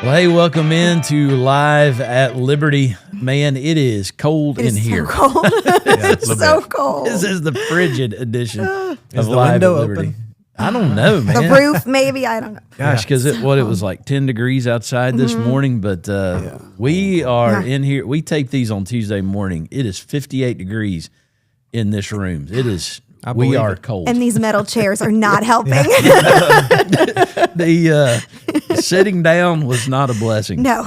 Well, hey, welcome into Live at Liberty. Man, it is cold in here. So cold. It's so cold. This is the frigid edition of Is the Live window at Liberty. open? I don't know, man. The roof, maybe. I don't know. Gosh, because it was like 10 degrees outside this morning, but we are in here. We tape these on Tuesday morning. It is 58 degrees in this room. It is. We are cold. And these metal chairs are not helping. The sitting down was not a blessing. No.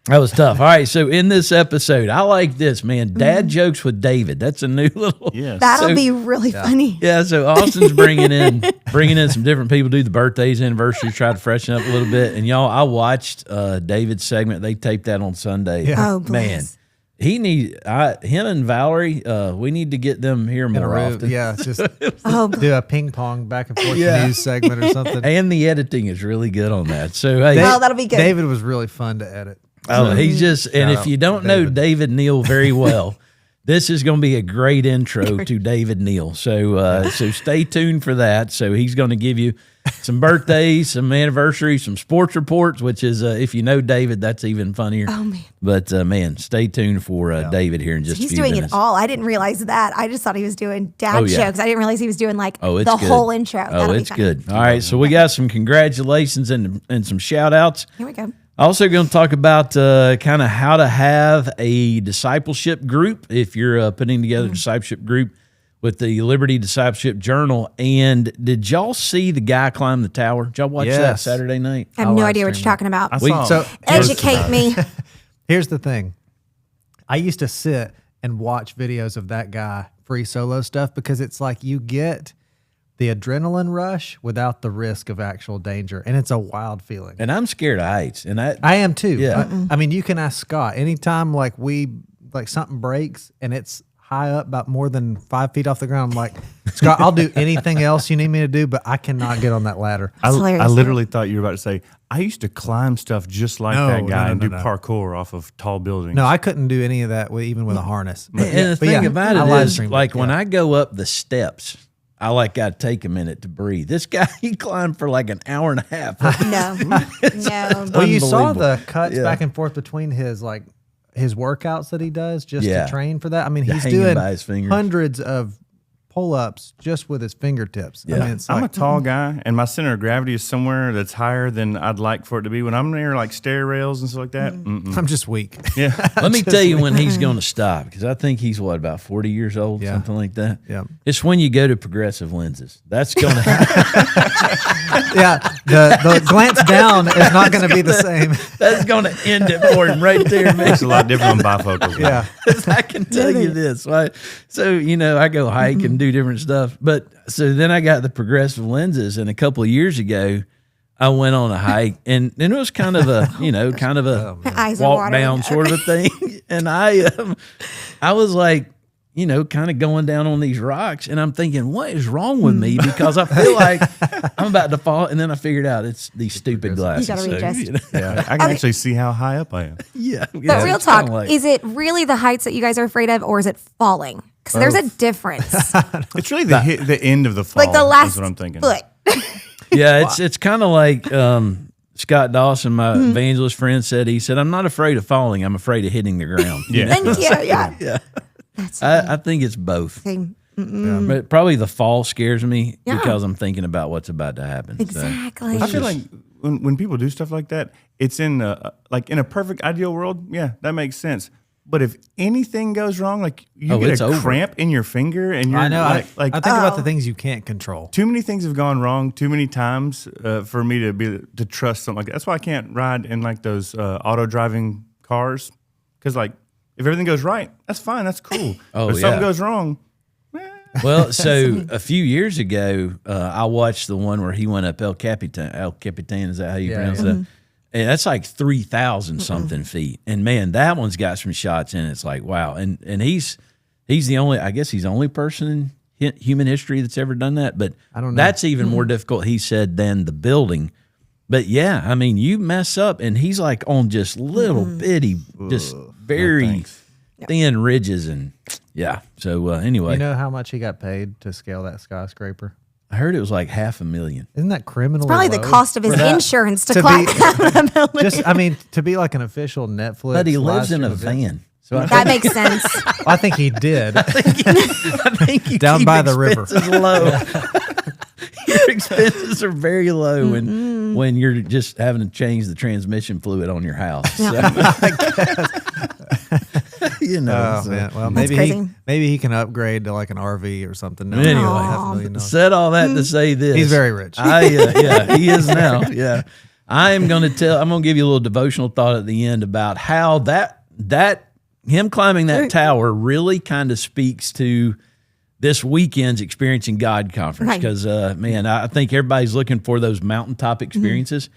That was tough. All right, so in this episode, I like this, man. Dad jokes with David. That's a new little. Yes. That'll be really funny. Yeah, so Austin's bringing in some different people, do the birthdays, anniversaries, try to freshen up a little bit. And y'all, I watched David's segment. They taped that on Sunday. Yeah. Oh, man. bless. Him and Valerie, we need to get them here more often. Yeah, just Oh, do a ping pong back and forth news segment or something. And the editing is really good on that. So, hey, Oh, that'll be good. David was really fun to edit. oh, he's just, and Shout if out you don't to know David. David Neal very well, this is going to be a great intro to David Neal. So, so stay tuned for that. So he's going to give you some birthdays, some anniversaries, some sports reports, which is, if you know David, that's even funnier. Oh, man. But man, stay tuned for David here in just a He's few doing minutes. it all. I didn't realize that. I just thought he was doing dad Oh, yeah. jokes. I didn't realize he was doing like Oh, it's the good. whole intro. Oh, That'll be it's funny. good. All right, so we got some congratulations and some shout outs. Here we go. Also going to talk about kind of how to have a discipleship group if you're putting together a discipleship group with the Liberty Discipleship Journal. And did y'all see the guy climb the tower? Did y'all watch that Yes. Saturday night? I have no idea what you're talking about. I saw So- Educate me. Here's the thing. I used to sit and watch videos of that guy free solo stuff because it's like you get the adrenaline rush without the risk of actual danger. And it's a wild feeling. And I'm scared of heights. And I am too. Yeah. I mean, you can ask Scott anytime like something breaks and it's high up about more than 5 feet off the ground. I'm like, Scott, I'll do anything else you need me to do, but I cannot get on that ladder. I hilarious. literally thought you were about to say, I used to climb stuff just like No, that guy no, and no, do no. parkour off of tall buildings. No, I couldn't do any of that even with a harness. But and the but thing yeah, about I it live is, streamed like it, when yeah. I go up the steps, I like got to take a minute to breathe. This guy, he climbed for like an hour and a half. No. No. Well, you saw Unbelievable. the cuts Yeah. back and forth between his workouts that he does just Yeah. to train for that. I mean, he's Hanging doing by his fingers. hundreds of pull-ups just with his fingertips. I Yeah. mean, it's I'm a like, tall guy, and my center of gravity is somewhere that's higher than I'd like for it to be. When I'm near like stair rails and stuff like that, I'm just weak. yeah. Let me tell you when he's going to stop, because I think he's about 40 years old, Yeah. something like that. Yeah. It's when you go to progressive lenses. That's going to happen. Yeah, the glance down is not going to be the same. That's going to end it for him right there, man. It's a lot different on bifocals. Yeah. I can tell you this. Right? So, I go hike and do different stuff. But so then I got the progressive lenses, and a couple of years ago, I went on a hike, and it was kind of a, My eyes are walk watering. down sort of a thing. And I was like, kind of going down on these rocks, and I'm thinking, what is wrong with me? Because I feel like I'm about to fall, and then I figured out it's these stupid glasses. You gotta readjust. Yeah, I can actually see how high up I am. Yeah. But real talk, is it really the heights that you guys are afraid of, or is it falling? Because there's a difference. It's really the end of the fall. Like the last is what I'm thinking. foot. Yeah, it's kind of like Scott Dawson, my evangelist friend, said. He said, "I'm not afraid of falling. I'm afraid of hitting the ground." Yeah. Thank you. Yeah. Yeah. That's I think it's both. thing. But probably the fall scares me Yeah. because I'm thinking about what's about to happen. So, Exactly. I feel like when people do stuff like that, it's in in a perfect ideal world. Yeah, that makes sense. But if anything goes wrong, like you it's get a over. cramp in your finger, and you're I know. like, I think about the things you can't control. too many things have gone wrong too many times for me to trust something like that. That's why I can't ride in like those auto driving cars, because like if everything goes right, that's fine, that's cool. Oh, but if something yeah. goes wrong, well, so a few years ago, I watched the one where he went up El Capitan. El Capitan, is that how you pronounce that? And that's like 3,000 something feet. And man, that one's got some shots in it. It's like, wow. And he's the only, I guess he's the only person in human history that's ever done that. But I don't know. that's even more difficult, he said, than the building. But yeah, I mean, you mess up, and he's like on just little bitty, just very thin ridges. And yeah. So anyway. You know how much he got paid to scale that skyscraper? I heard it was like $500,000. Isn't that criminally Probably the low cost of his for that? insurance to To climb be- that building. Just, I mean, to be like an official Netflix. But he lives live in a stream event. van. So I That makes sense. I think he did. I think you Down keep by the river. expenses low. Your expenses are very low when you're just having to change the transmission fluid on your house. So, you know. Oh so. man! Well, That's maybe crazy. he can upgrade to like an RV or something. No, Anyway. $500,000. Said all that to say this. He's very rich. Yeah, he is now. Yeah. I'm going to give you a little devotional thought at the end about how that him climbing that tower really kind of speaks to this weekend's Experiencing God conference. Right. Because, man, I think everybody's looking for those mountaintop experiences.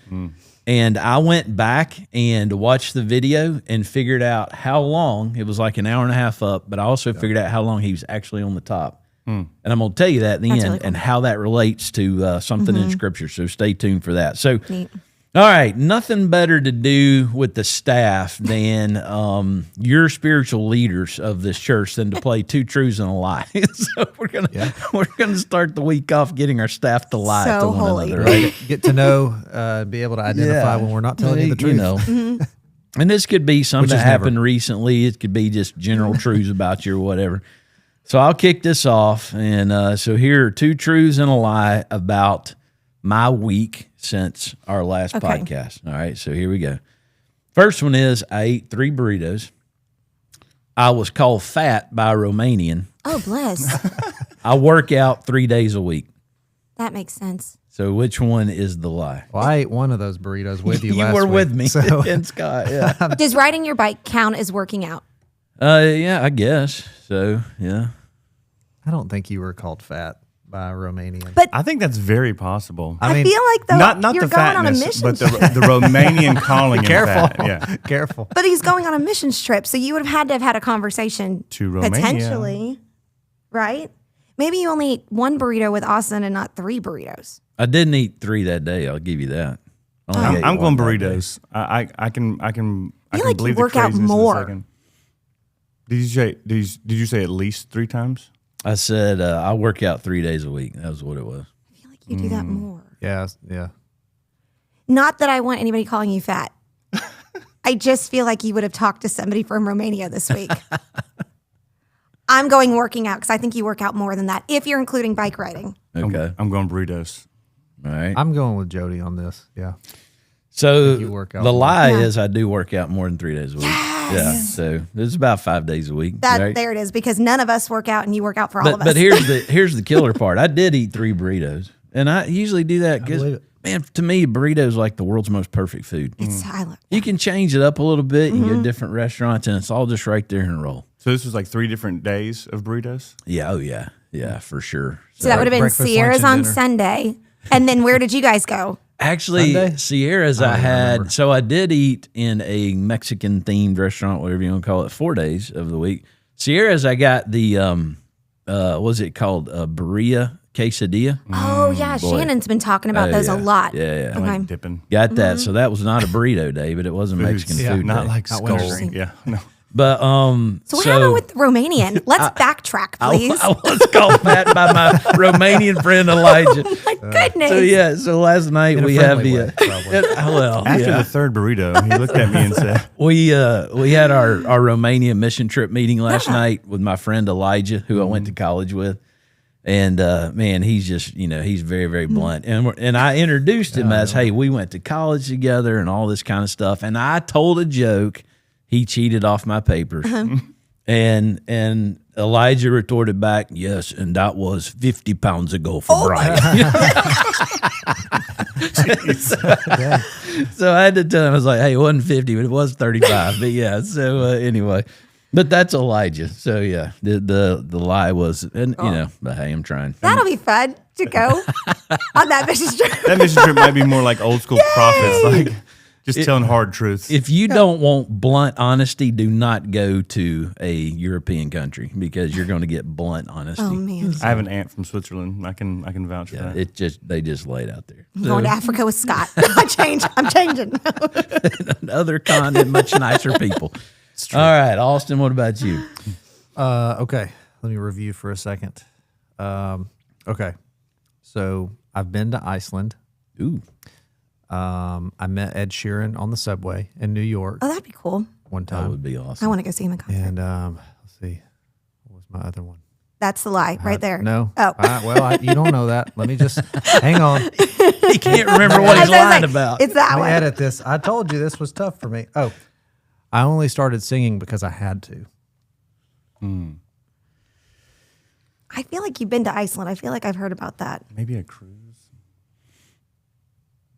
And I went back and watched the video and figured out how long, it was like an hour and a half up, but I also figured out how long he was actually on the top. And I'm going to tell you that at the end really cool. and how that relates to something in Scripture. So stay tuned for that. So, Neat. all right, nothing better to do with the staff than your spiritual leaders of this church than to play two truths and a lie. So we're gonna start the week off getting our staff to lie So to one holy. another, right? Get to know, be able to identify when we're not telling you the truth. You know. And this could be something Which that is happened recently. It could be just general truths about you or whatever. So I'll kick this off, and so here are two truths and a lie about my week since our last podcast. All right, so here we go. First one is I ate 3 burritos. I was called fat by a Romanian. Oh, bless. I work out 3 days a week. That makes sense. So which one is the lie? Well, I ate one of those burritos with you. You last were week, with me, So and Scott. Yeah, Does riding your bike count as working out? yeah, I guess so. Yeah. I don't think you were called fat by a Romanian. But I think that's very possible. I mean, feel like though not you're the going on a fatness, mission. but the Romanian calling him Careful. fat. Yeah. Careful. But he's going on a missions trip, so you would have had a conversation To Romania. potentially, right? Maybe you only ate 1 burrito with Austin and not 3 burritos. I didn't eat 3 that day. I'll give you that. I only ate I'm one going that day. burritos. I can feel like you believe work the out craziness more. in a second. Did you say at least 3 times? I said I work out 3 days a week. That was what it was. I feel like you do that more. Yeah. Not that I want anybody calling you fat. I just feel like you would have talked to somebody from Romania this week. I'm going working out because I think you work out more than that if you're including bike riding. Okay. I'm going burritos. All right. I'm going with Jody on this. Yeah. So you work out the more. lie Yeah. is I do work out more than 3 days a week. Yeah. So it's about 5 days a week. That right? there it is because none of us work out and you work out for all of us. But here's the killer part. I did eat 3 burritos, and I usually do that because, believe it. man, to me, burrito is like the world's most perfect food. it's silent. You can change it up a little bit. You go to different restaurants, and it's all just right there in a roll. So this was like 3 different days of burritos? Yeah. Oh yeah. Yeah, for sure. So that would have been breakfast, lunch, Sierra's and on dinner. Sunday. And then where did you guys go? Actually, Sunday? Sierra's I had, so I did eat in a Mexican themed restaurant, whatever you want to call it, 4 days of the week. Sierra's I got the, what's it called? Birria quesadilla. Oh, yeah. boy. Shannon's been talking about Oh, those a yeah. lot. Yeah, yeah. Okay. Like dipping. Got that. So that was not a burrito day, but it was a Mexican Yeah, food Not day. like Not skull. winter. Yeah. No. But So what happened with the Romanian? Let's backtrack, please. I was called fat by my Romanian friend Elijah. My goodness. So yeah, so last night In a we have friendly the way, probably. well, After yeah. the 3rd burrito, he looked at me and said, We had our Romania mission trip meeting last night with my friend Elijah, who I went to college with, and man, he's just he's very very blunt, and I introduced him as, hey, we went to college together and all this kind of stuff, and I told a joke, he cheated off my papers, and Elijah retorted back, yes, and that was 50 pounds ago for Brian. So I had to tell him, I was like, hey, it wasn't 50, but it was 35. But yeah, so anyway, but that's Elijah. So yeah, the lie was, and but hey, I'm trying. That'll be fun to go on that mission trip. that mission trip might be more like old school prophets, like just telling hard truths. If you don't want blunt honesty, do not go to a European country because you're going to get blunt honesty. Oh, man. I have an aunt from Switzerland. I can vouch for that. They just lay it out there. I'm going to Africa with Scott. I'm changing. Other continent, much nicer people. All right, Austin, what about you? Okay. Let me review for a second. Okay. So I've been to Iceland. Ooh. I met Ed Sheeran on the subway in New York Oh, that'd be cool. one That time. would be I awesome. want to go see him in concert. And let's see, what was my other one? That's the lie right there. No. Oh. You don't know that. Let me just hang on. He can't remember what he's lying about. It's that Let me one. edit this. I told you this was tough for me. Oh, I only started singing because I had to. I feel like you've been to Iceland. I feel like I've heard about that. Maybe a cruise.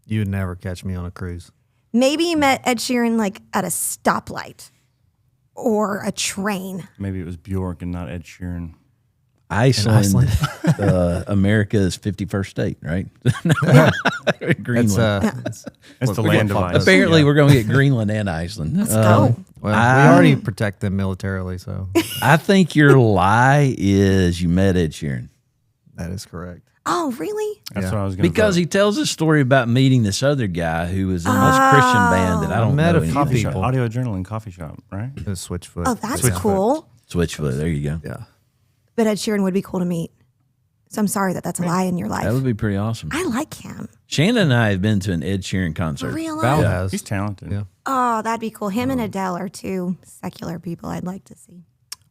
You would never catch me on a cruise. Maybe you met Ed Sheeran like at a stoplight or a train. Maybe it was Bjork and not Ed Sheeran. Iceland, America's 51st state, right? Greenland. It's the land of ice. Apparently, we're going to get Greenland and Iceland. Let's go. Well, we already protect them militarily, so I think your lie is you met Ed Sheeran. that is correct. Oh, really? That's what I was going to Because he tells a story about meeting this other guy who was in this Christian band that I don't met know a few anything coffee about. shop, Audio Adrenaline coffee shop, right? It was Switchfoot. Oh, that's cool. Switchfoot, there you go. Yeah. But Ed Sheeran would be cool to meet. So I'm sorry that that's a lie in your life. That would be pretty awesome. I like him. Shannon and I have been to an Ed Sheeran concert. Real Val life. has. He's talented. Yeah. Oh, that'd be cool. Him and Adele are two secular people I'd like to see.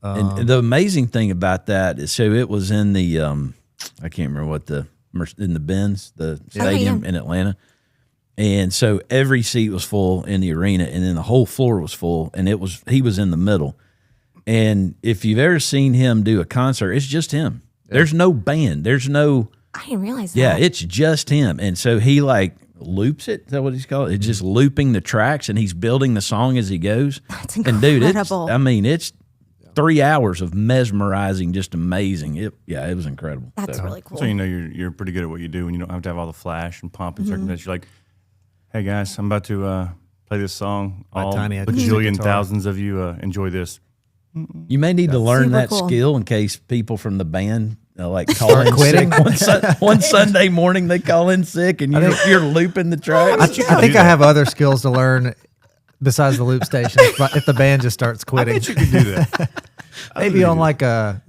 And the amazing thing about that is, so it was in the, I can't remember what in the Benz, the stadium in Atlanta. And so every seat was full in the arena, and then the whole floor was full, and he was in the middle. And if you've ever seen him do a concert, it's just him. Yeah. There's no band. There's no. I didn't realize that. Yeah, it's just him. And so he like loops it. Is that what he's called? It's just looping the tracks, and he's building the song as he goes. That's And dude, incredible. it's 3 hours of mesmerizing, just amazing. It was incredible. That's really cool. So you know you're pretty good at what you do when you don't have to have all the flash and pomp and circumstance. You're like, hey guys, I'm about to play this song. My All tiny a acoustic bajillion guitar. thousands of you enjoy this. You may need to learn Super that cool. skill in case people from the band like call in quitting. sick. One Sunday morning they call in sick, and you're looping the tracks. I think I have other skills to learn besides the loop station. If the band just starts quitting, You can do that. maybe on like an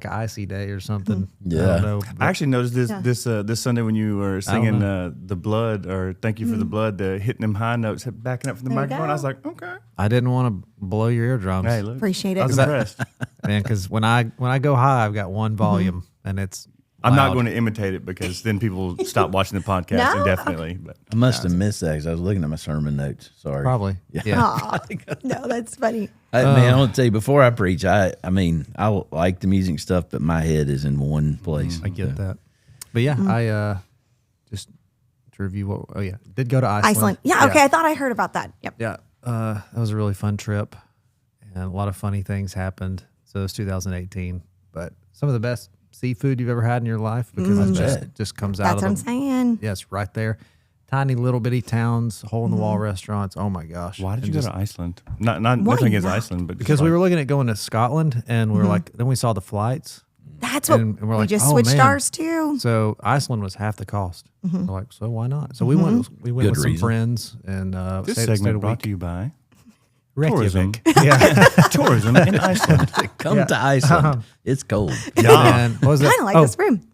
icy day or something. Yeah. I don't know. I actually noticed this Sunday when you were singing the blood or thank you for the blood, hitting them high notes, backing up from the There you microphone. go. I was like, okay. I didn't want to blow your eardrums, Hey, look, Appreciate it. I was impressed. man, because when I go high, I've got one volume and it's. I'm not loud. going to imitate it because then people stop watching the podcast No? indefinitely. But I must have missed that because I was looking at my sermon notes. Sorry. Probably. Yeah. Aw. No, that's funny. Man, I want to tell you, before I preach, I mean, I like the music stuff, but my head is in one place. I get that. But yeah, I just to review what. Oh yeah, did go to Iceland. Yeah, okay. I thought I heard about that. Yep. Yeah, that was a really fun trip, and a lot of funny things happened. So it was 2018, but some of the best seafood you've ever had in your life because it just comes out That's of what I'm saying. Yes, right there. Tiny little bitty towns, hole in the wall restaurants. Oh my gosh! why did And you just- go to Iceland? Nothing against not? Iceland, but Because we were looking at going to Scotland, and we were like, then we saw the flights. That's what And we're we like, just oh, switched man. ours to. So Iceland was half the cost. We're like, so why not? So we went. We went Good with reason. some friends, and this stayed a segment brought week. to you by Reykjavik. tourism. Yeah. tourism in Iceland. Come to Iceland. It's cold. And what was it? Kind of like this room.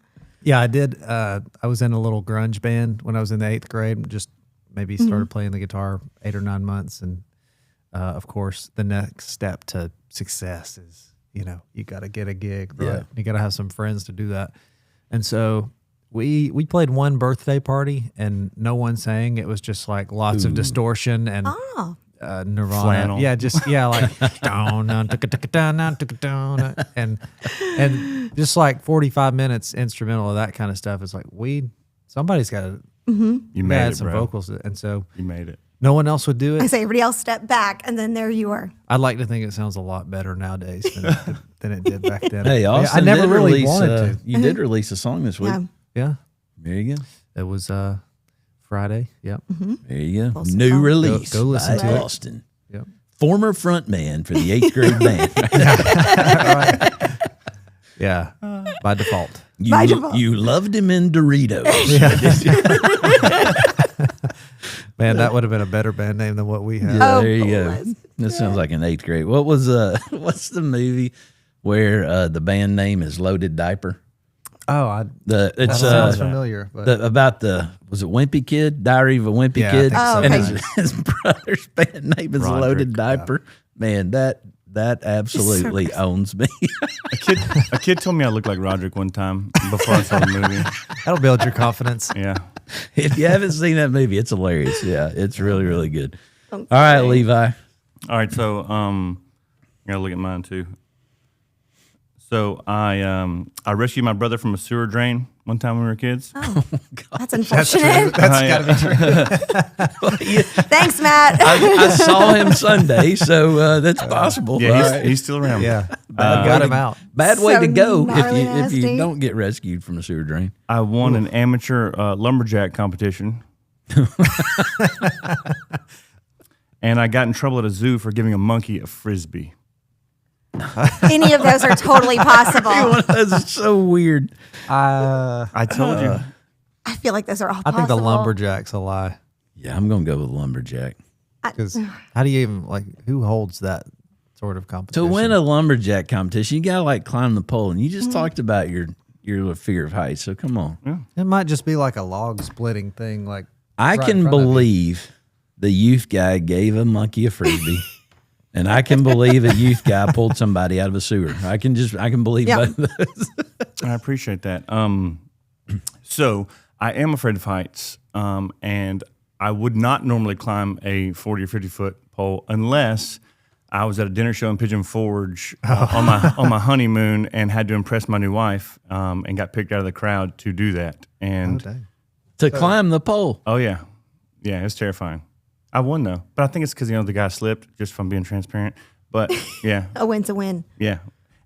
Yeah, I did. I was in a little grunge band when I was in the 8th grade. And just maybe started playing the guitar 8 or 9 months, and of course, the next step to success is you got to get a gig. Right? Yeah. You got to have some friends to do that. And so we played one birthday party, and no one sang. It was just like lots of distortion and Oh, Nirvana. Flannel. Yeah, just like and just like 45 minutes instrumental of that kind of stuff. It's like somebody's got to You made add it, some bro. vocals, and so You made it. no one else would do I it. say everybody else step back, and then there you are. I'd like to think it sounds a lot better nowadays than it did back then. Hey, Yeah, Austin, I never did really release, wanted to. You did release a song this week. Yeah. Yeah, There you go. it was Friday. Yep. There you go. Full New song. release Go listen by to it. Austin. Yep. Former frontman for the 8th grade band. Yeah. By default. By default. You loved him in Doritos. Man, that would have been a better band name than what we had. Yeah, Oh, there you go. bless. That sounds like an 8th grade. What's the movie where the band name is Loaded Diaper? It's sounds familiar. But was it Wimpy Kid? Diary of a Wimpy Yeah, I Kid? think so. And Okay. his brother's band name is Roderick, Loaded Diaper. Man, that absolutely owns me. A kid told me I looked like Roderick one time before I saw the movie. that'll build your confidence. Yeah. If you haven't seen that movie, it's hilarious. Yeah, it's really, really good. All right, Levi. All right, so I gotta look at mine too. So I rescued my brother from a sewer drain one time when we were kids. Oh, that's unfortunate. That's got to be true. Thanks, Matt. I saw him Sunday, so that's possible. Yeah, All he's, right. he's still around. Yeah, got him out. Bad way So to go gnarly if you nasty. don't get rescued from a sewer drain. I won an amateur lumberjack competition. And I got in trouble at a zoo for giving a monkey a frisbee. Any of those are totally possible. One of those is so weird. I told you. I feel like those are all I possible. think the lumberjack's a lie. Yeah, I'm gonna go with lumberjack. Because how do you even who holds that sort of To competition? win a lumberjack competition, you gotta climb the pole, and you just talked about your fear of heights. So come on. It might just be like a log splitting thing. Like I right in can front of you. believe the youth guy gave a monkey a frisbee. And I can believe a youth guy pulled somebody out of a sewer. I can believe Yeah. both of those. I appreciate that. So I am afraid of heights, and I would not normally climb a 40 or 50 foot pole unless I was at a dinner show in Pigeon Forge on my honeymoon and had to impress my new wife, and got picked out of the crowd to do that. And dang. To climb the pole. yeah, it's terrifying. I won though, but I think it's because the guy slipped just from being transparent. But yeah. A win's a win. Yeah.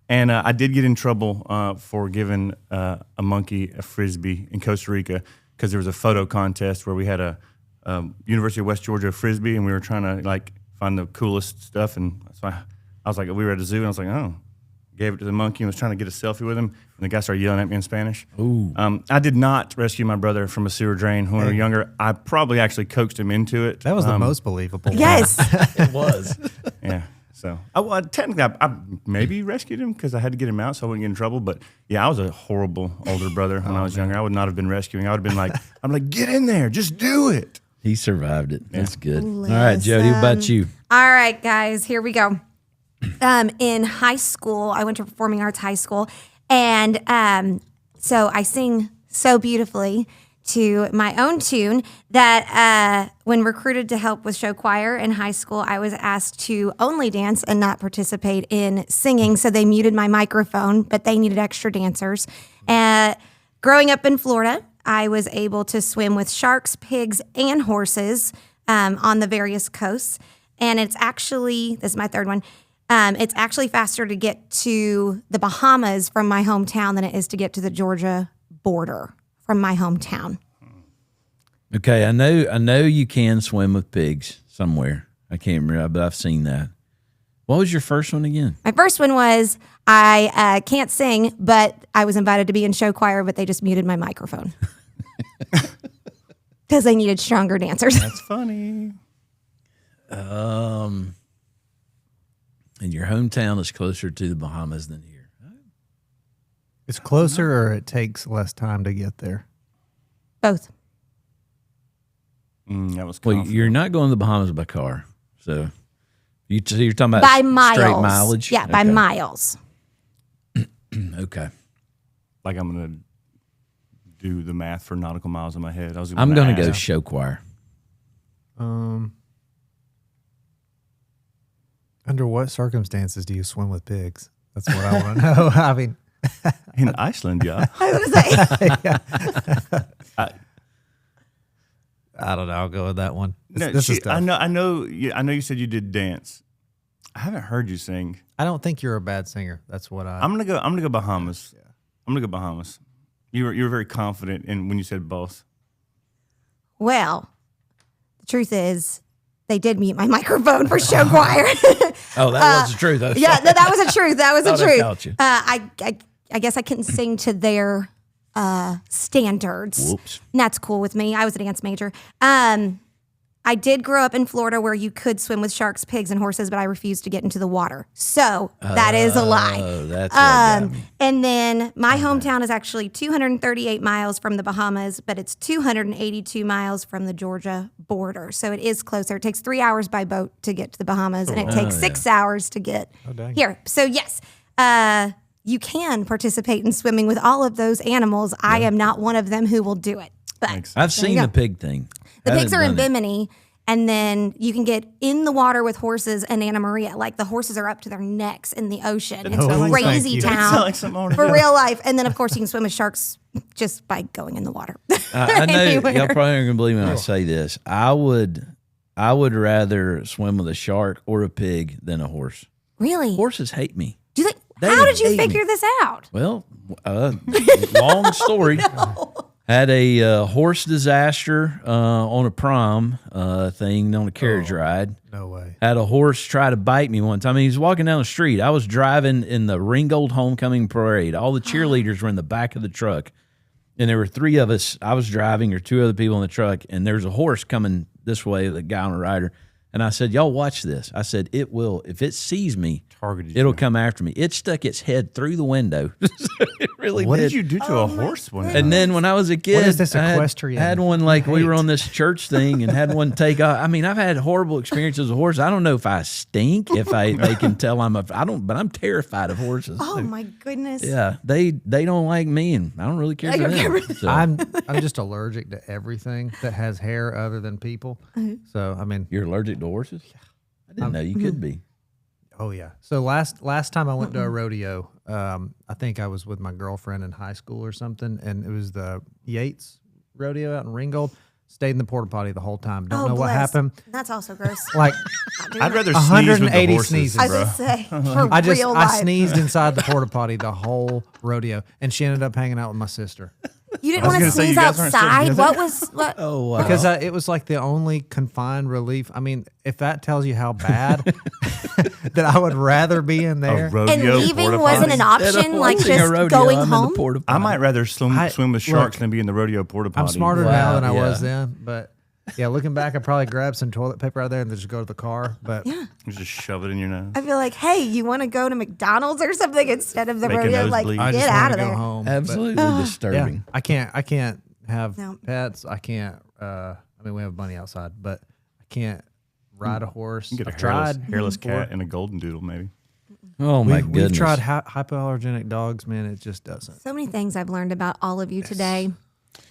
And I did get in trouble for giving a monkey a frisbee in Costa Rica because there was a photo contest where we had a University of West Georgia frisbee, and we were trying to find the coolest stuff. And so I was like, we were at a zoo, and I was like, oh, gave it to the monkey and was trying to get a selfie with him. And the guy started yelling at me in Spanish. Ooh. I did not rescue my brother from a sewer drain when we were younger. I probably actually coaxed him into it. That was the most believable. one. Yes. It was. Yeah. So technically, I maybe rescued him because I had to get him out so I wouldn't get in trouble. But yeah, I was a horrible older brother when I was younger. I would not have been rescuing. I would have been like, get in there, just do it. He survived it. That's good. All right, Jody, what about you? All right, guys, here we go. In high school, I went to performing arts high school, and so I sing so beautifully to my own tune that when recruited to help with show choir in high school, I was asked to only dance and not participate in singing. So they muted my microphone, but they needed extra dancers. Growing up in Florida, I was able to swim with sharks, pigs, and horses on the various coasts. And it's actually, this is my third one, it's actually faster to get to the Bahamas from my hometown than it is to get to the Georgia border from my hometown. Okay, I know you can swim with pigs somewhere. I can't remember, but I've seen that. What was your first one again? My first one was I can't sing, but I was invited to be in show choir, but they just muted my microphone because they needed stronger dancers. That's funny. And your hometown is closer to the Bahamas than here. It's closer, or it takes less time to get there. Both. That was Well, confident. you're not going to the Bahamas by car, so you're talking about By miles. straight mileage. Yeah, by Okay. miles. Okay, Like I'm gonna do the math for nautical miles in my head. I'm going to go ask. show choir. Under what circumstances do you swim with pigs? That's what I want to know. I mean, in Iceland. Yeah. I was gonna say, I don't know. I'll go with that one. No, This is I tough. know. You said you did dance. I haven't heard you sing. I don't think you're a bad singer. That's what I'm gonna go Bahamas. Yeah. I'm gonna go Bahamas. You were very confident in when you said both. well, the truth is, they did mute my microphone for show choir. Oh, that was the truth. I was Yeah, sorry. that was the truth. That was the Thought I truth. caught you. I guess I couldn't sing to their standards. Whoops. And that's cool with me. I was a dance major. I did grow up in Florida where you could swim with sharks, pigs, and horses, but I refused to get into the water. So that is a lie. Oh, that's what got me. And then my hometown is actually 238 miles from the Bahamas, but it's 282 miles from the Georgia border. So it is closer. It takes 3 hours by boat to get to the Bahamas, and it takes 6 hours to get here. So yes, you can participate in swimming with all of those animals. I am not one of them who will do it. But I've seen the pig thing. the pigs are in Haven't done it. Bimini, and then you can get in the water with horses in Anna Maria. Like the horses are up to their necks in the ocean. It's Oh, a thank crazy you. town Sounds like something I wanna for do. real life. And then, of course, you can swim with sharks just by going in the water. I know Anywhere. y'all probably aren't gonna believe me when I say this. I would rather swim with a shark or a pig than a horse. Really? Horses hate me. Do you think? They How did you hate me. figure this out? Well, long story. Had a horse disaster on a prom thing on a carriage ride. No way. Had a horse try to bite me one time. He was walking down the street. I was driving in the Ringgold Homecoming Parade. All the cheerleaders were in the back of the truck. And there were 3 of us. I was driving, or 2 other people in the truck. And there's a horse coming this way, the guy on the rider. And I said, y'all watch this. I said, it will, if it sees me, Targeted it'll you. come after me. It stuck its head through the window. It really What did. did you do to a horse one And then when I was a kid, is this I equestrian had one like we were hate? on this church thing and had one take off. I mean, I've had horrible experiences with horses. I don't know if I stink, if they can tell but I'm terrified of horses. Oh my goodness. Yeah, they don't like me, and I don't really care for them. So, I'm just allergic to everything that has hair other than people. So I mean, you're allergic to horses? I didn't know you could be. oh yeah. So last time I went to a rodeo, I think I was with my girlfriend in high school or something, and it was the Yates rodeo out in Ringgold. Stayed in the porta potty the whole time. Don't know what bless. happened. That's also gross. Like I'd rather sneeze with the 180 horses, sneezes. I bro. was gonna say, for I real life. sneezed inside the porta potty the whole rodeo, and she ended up hanging out with my sister You didn't I was want to gonna say, you sneeze guys aren't still outside? together? What? Oh, wow. because it was like the only confined relief. I mean, if that tells you how bad that I would rather be in A there. rodeo And leaving porta wasn't potty? an option, like just going home? I might rather swim with sharks look, than be in the rodeo porta potty. I'm smarter Wow, now than I yeah. was then, but yeah, looking back, I probably grabbed some toilet paper out there and then just go to the car. But You just shove it in your nose. I feel like, hey, you want to go to McDonald's or something instead of the Make a rodeo? Like, nosebleed. I get just out want of to go there. home. But, Absolutely yeah, disturbing. I can't have No. pets. I can't. I mean, we have a bunny outside, but I can't ride a horse. You can I've get a hairless, tried hairless before. cat and a golden doodle, maybe. Oh, my We've goodness. tried hypoallergenic dogs, man. It just doesn't. So many things I've learned about all of you today.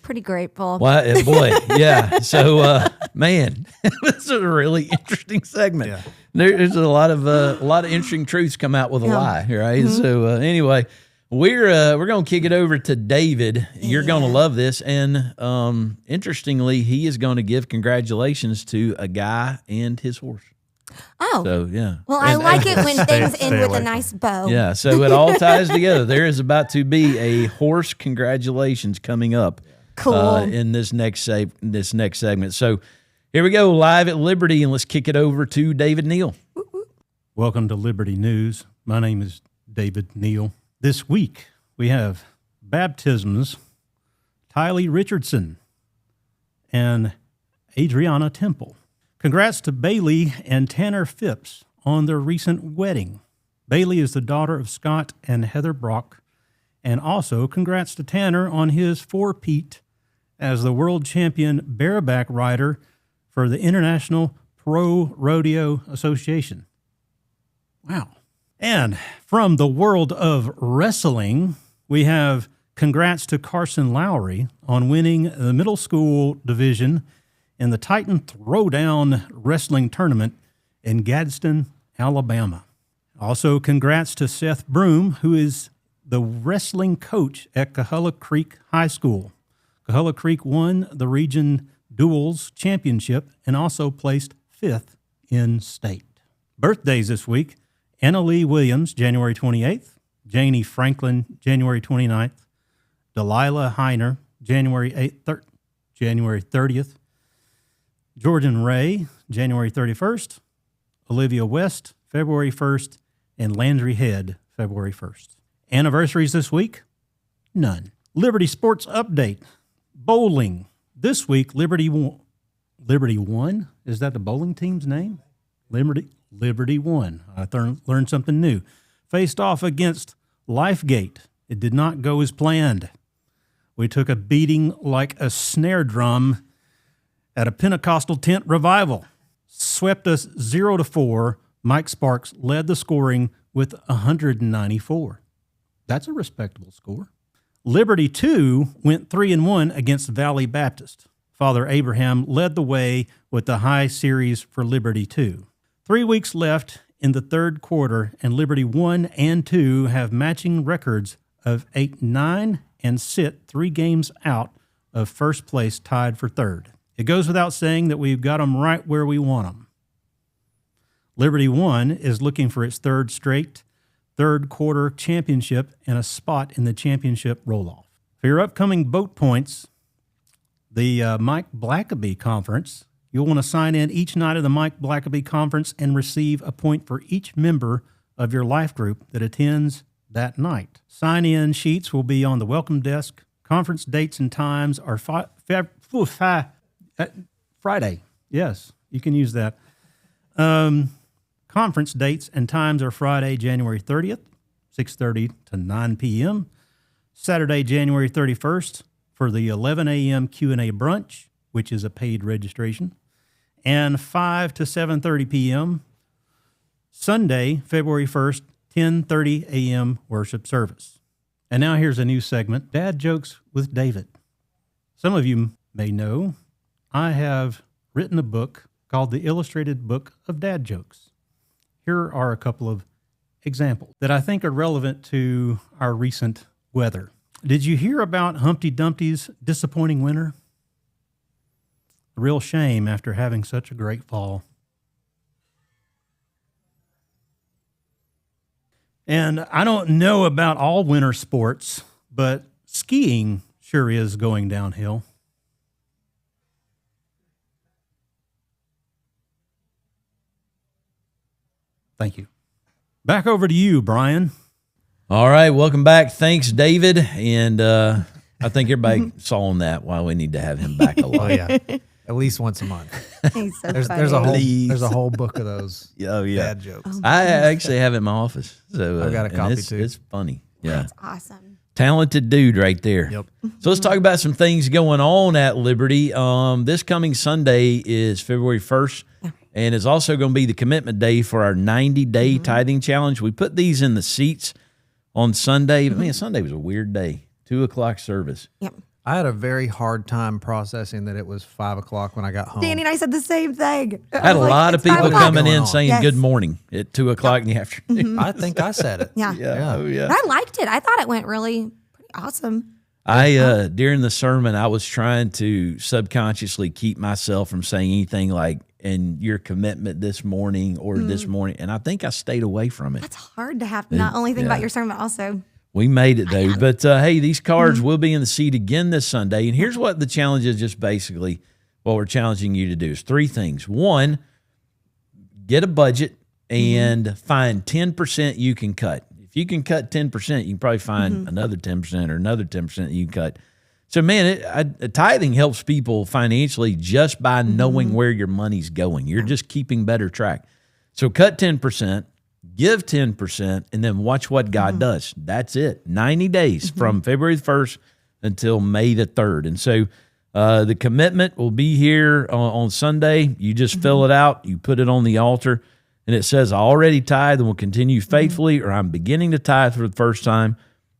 Pretty grateful. Well, boy, yeah. So, man, this is a really interesting segment. Yeah. There's a lot of interesting truths come out with a lie, right? So, anyway, we're gonna kick it over to David. You're gonna love this, and interestingly, he is going to give congratulations to a guy and his horse. Oh, So, yeah. well, I like it when things stay end with away a from nice bow. Yeah, so it all ties together. There is about to be a horse congratulations coming up. Cool. In this next segment. So here we go, live at Liberty, and let's kick it over to David Neal. Welcome to Liberty News. My name is David Neal. This week we have baptisms, Tylee Richardson and Adriana Temple. Congrats to Bailey and Tanner Phipps on their recent wedding. Bailey is the daughter of Scott and Heather Brock, and also congrats to Tanner on his four-peat as the world champion bareback rider for the International Pro Rodeo Association. Wow. And from the world of wrestling, we have congrats to Carson Lowry on winning the middle school division in the Titan Throwdown Wrestling Tournament in Gadsden, Alabama. Also, congrats to Seth Broom, who is the wrestling coach at Coahulla Creek High School. Coahulla Creek won the region duels championship and also placed 5th in state. Birthdays this week: Anna Lee Williams, January 28th, Janie Franklin, January 29th, Delilah Heiner, January 30th, Jordan Ray, January 31st, Olivia West, February 1st, and Landry Head, February 1st. Anniversaries this week? None. Liberty Sports Update. Bowling. This week, Liberty Liberty won. Is that the bowling team's name? Liberty won. I learned something new. Faced off against Lifegate. It did not go as planned. We took a beating like a snare drum at a Pentecostal tent revival. Swept us 0-4. Mike Sparks led the scoring with 194. That's a respectable score. Liberty 2 went 3-1 against Valley Baptist. Father Abraham led the way with the high series for Liberty 2. 3 weeks left in the third quarter, and Liberty 1 and 2 have matching records of 8-9 and sit 3 games out of first place, tied for third. It goes without saying that we've got them right where we want them. Liberty 1 is looking for its third straight third quarter championship and a spot in the championship roll-off. For your upcoming boat points, the Mike Blackaby Conference, you'll want to sign in each night of the Mike Blackaby Conference and receive a point for each member of your life group that attends that night. Sign-in sheets will be on the welcome desk. Conference dates and times are Friday. Yes, you can use that. Conference dates and times are Friday, January 30th, 6:30 to 9 p.m., Saturday, January 31st, for the 11 a.m. Q&A brunch, which is a paid registration, and 5 to 7:30 p.m., Sunday, February 1st, 10:30 a.m. worship service. And now here's a new segment, Dad Jokes with David. Some of you may know I have written a book called The Illustrated Book of Dad Jokes. Here are a couple of examples that I think are relevant to our recent weather. Did you hear about Humpty Dumpty's disappointing winter? A real shame after having such a great fall. And I don't know about all winter sports, but skiing sure is going downhill. Thank you. Back over to you, Brian. All right, welcome back. Thanks, David. And I think everybody saw on that why we need to have him back a lot. Oh yeah, at least once a month. He's so There's funny. a whole book of those Oh, yeah. dad jokes. I actually have it in my office. So I've got a and copy, it's, too. It's funny. Yeah. That's awesome. Talented dude right there. Yep. So let's talk about some things going on at Liberty. This coming Sunday is February 1st. And it's also going to be the commitment day for our 90-day tithing challenge. We put these in the seats on Sunday. But man, Sunday was a weird day. 2:00 service. Yep. I had a very hard time processing that it was 5 o'clock when I got home. Danny and I said the same thing. I had a lot of people coming in saying Yes. good morning at 2:00 in the afternoon. I think I said it. Yeah. Yeah. Oh, yeah. But I liked it. I thought it went really pretty awesome. I during the sermon, I was trying to subconsciously keep myself from saying anything like, and your commitment this morning or this morning. And I think I stayed away from it. That's hard to have not only think about your sermon, but also. We made it, though. But, hey, these cards will be in the seat again this Sunday. And here's what the challenge is, just basically what we're challenging you to do is 3 things. 1, get a budget and find 10% you can cut. If you can cut 10%, you can probably find another 10% or another 10% that you can cut. So, man, tithing helps people financially just by knowing where your money's going. You're just keeping better track. So cut 10%, give 10%, and then watch what God does. That's it. 90 days from February 1st until May the 3rd. And so the commitment will be here on Sunday. You just fill it out. You put it on the altar, and it says, I already tithe and will continue faithfully, or I'm beginning to tithe for the first time.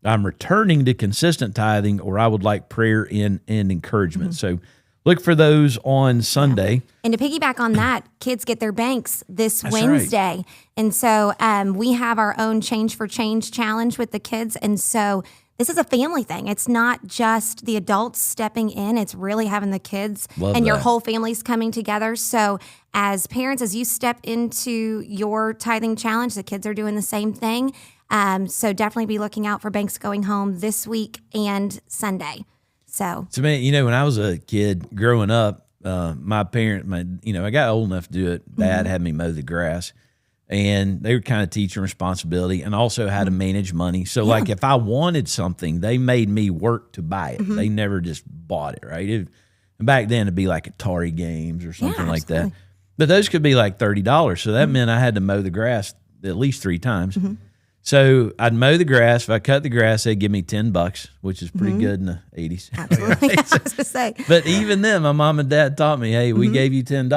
I'm returning to consistent tithing, or I would like prayer and encouragement. So look for those on Sunday. And to piggyback on that, kids get their banks this That's Wednesday. right. And so we have our own Change for Change challenge with the kids. And so this is a family thing. It's not just the adults stepping in. It's really having the kids Love and your that. whole family's coming together. So as parents, as you step into your tithing challenge, the kids are doing the same thing. So definitely be looking out for banks going home this week and Sunday. So man, when I was a kid growing up, my parent, I got old enough to do it. Dad had me mow the grass, and they were kind of teaching responsibility and also how to manage money. So like if I wanted something, they made me work to buy it. They never just bought it, right? And back then it'd be like Atari games or something like that. absolutely. But those could be like $30. So that meant I had to mow the grass at least 3 times. So I'd mow the grass. If I cut the grass, they'd give me $10, which is pretty good in the 80s. Absolutely. I was going to say. But even then, my mom and dad taught me, hey, we gave you $10.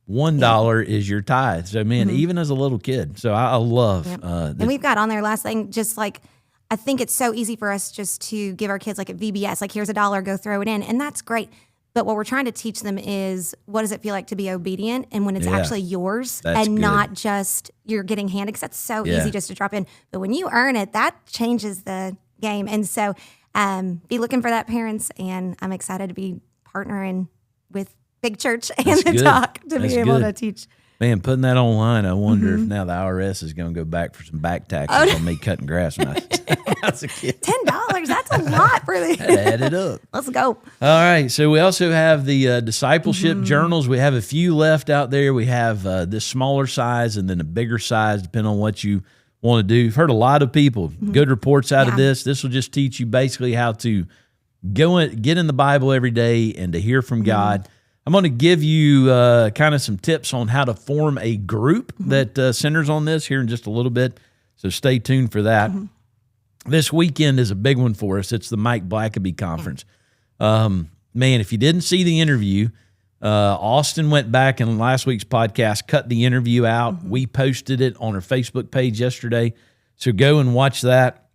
$1 is your tithe. So, man, even as a little kid. So I love And we've got on there last thing, just like, I think it's so easy for us just to give our kids like at VBS, like here's $1, go throw it in. And that's great. But what we're trying to teach them is what does it feel like to be obedient and when it's actually yours That's and good. not just you're getting handed, because that's so easy just to drop in. But when you earn it, that changes the game. And so be looking for that, parents. And I'm excited to be partnering with Big Church and That's the good. Talk to That's be able good. to teach. Man, putting that online, I wonder if now the IRS is going to go back for some back taxes on me cutting grass when I was a kid. $10, that's a lot for the. Add it up. Let's go. All right. So we also have the discipleship journals. We have a few left out there. We have this smaller size and then a bigger size, depending on what you want to do. You've heard a lot of people, good reports out of this. This will just teach you basically how to get in the Bible every day and to hear from God. I'm going to give you kind of some tips on how to form a group that centers on this here in just a little bit. So stay tuned for that. This weekend is a big one for us. It's the Mike Blackaby conference. Man, if you didn't see the interview, Austin went back in last week's podcast, cut the interview out. We posted it on our Facebook page yesterday. So go and watch that.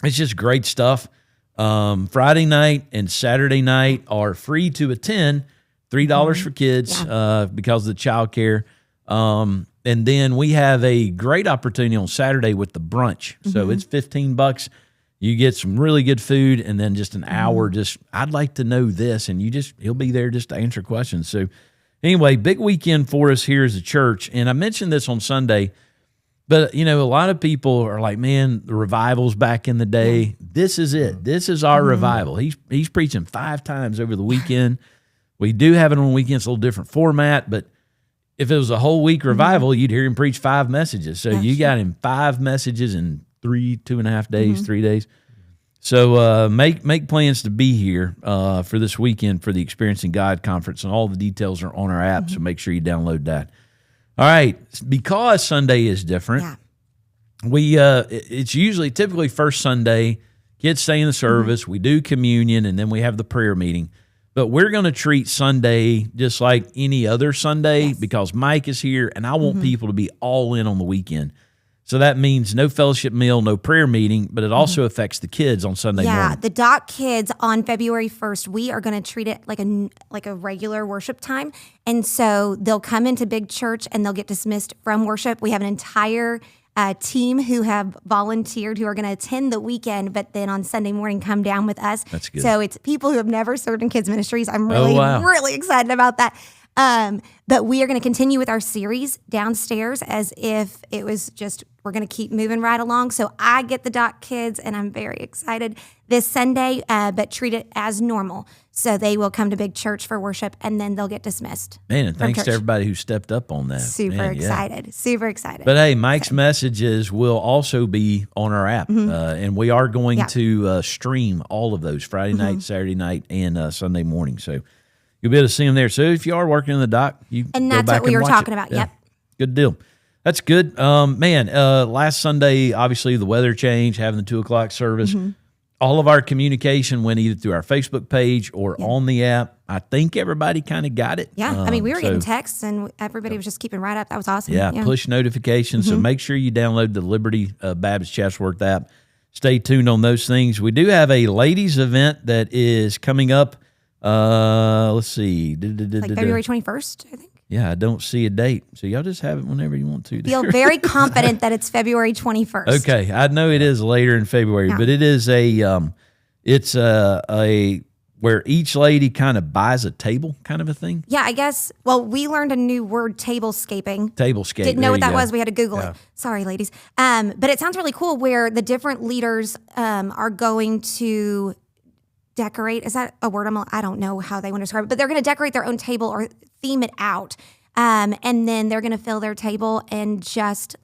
It's just great stuff. Friday night and Saturday night are free to attend. $3 for kids because of the child care. And then we have a great opportunity on Saturday with the brunch. So it's $15. You get some really good food and then just an hour. Just, I'd like to know this. And he'll be there just to answer questions. So anyway, big weekend for us here as a church. And I mentioned this on Sunday, but a lot of people are like, man, the revival's back in the day. This is it. This is our revival. He's preaching 5 times over the weekend. We do have it on weekends, a little different format, but if it was a whole week revival, you'd hear him preach 5 messages. So you got him 5 messages in 2.5 days, 3 days. So make plans to be here for this weekend for the Experiencing God conference, and all the details are on our app, so make sure you download that. All right, because Sunday is different, it's typically first Sunday, kids stay in the service, we do communion, and then we have the prayer meeting. But we're going to treat Sunday just like any other Sunday because Mike is here, and I want people to be all in on the weekend. So that means no fellowship meal, no prayer meeting, but it also affects the kids on Sunday morning. Yeah, the Doc Kids on February 1st, we are going to treat it like a regular worship time. And so they'll come into Big Church and they'll get dismissed from worship. We have an entire team who have volunteered who are going to attend the weekend, but then on Sunday morning come down with us. That's good. So it's people who have never served in kids ministries. I'm really excited about that. But we are going to continue with our series downstairs as if it was just, we're going to keep moving right along. So I get the Doc Kids and I'm very excited this Sunday, but treat it as normal. So they will come to Big Church for worship and then they'll get dismissed. Man, and thanks to everybody who stepped up on that. Super excited. But hey, Mike's messages will also be on our app. And we are going to stream all of those Friday night, Saturday night, and Sunday morning. So you'll be able to see them there. So if you are working in the dock, and that's what we were talking about. Yep. Good deal. That's good. Last Sunday, obviously the weather changed, having the 2:00 service. All of our communication went either through our Facebook page or on the app. I think everybody kind of got it. Yeah. We were getting texts and everybody was just keeping right up. That was awesome. Yeah. Push notifications. So make sure you download the Liberty Baptist Chatsworth app. Stay tuned on those things. We do have a ladies event that is coming up. Let's see. Like February 21st, I think. Yeah, I don't see a date. So y'all just have it whenever you want to. Feel very confident that it's February 21st. Okay. I know it is later in February, but it is it's a where each lady kind of buys a table kind of a thing. Yeah, I guess. Well, we learned a new word, tablescaping. Tablescape. Didn't know what that was. We had to Google it. Sorry, ladies. But it sounds really cool where the different leaders are going to decorate. Is that a word? I don't know how they want to describe it, but they're going to decorate their own table or theme it out. And then they're going to fill their table and just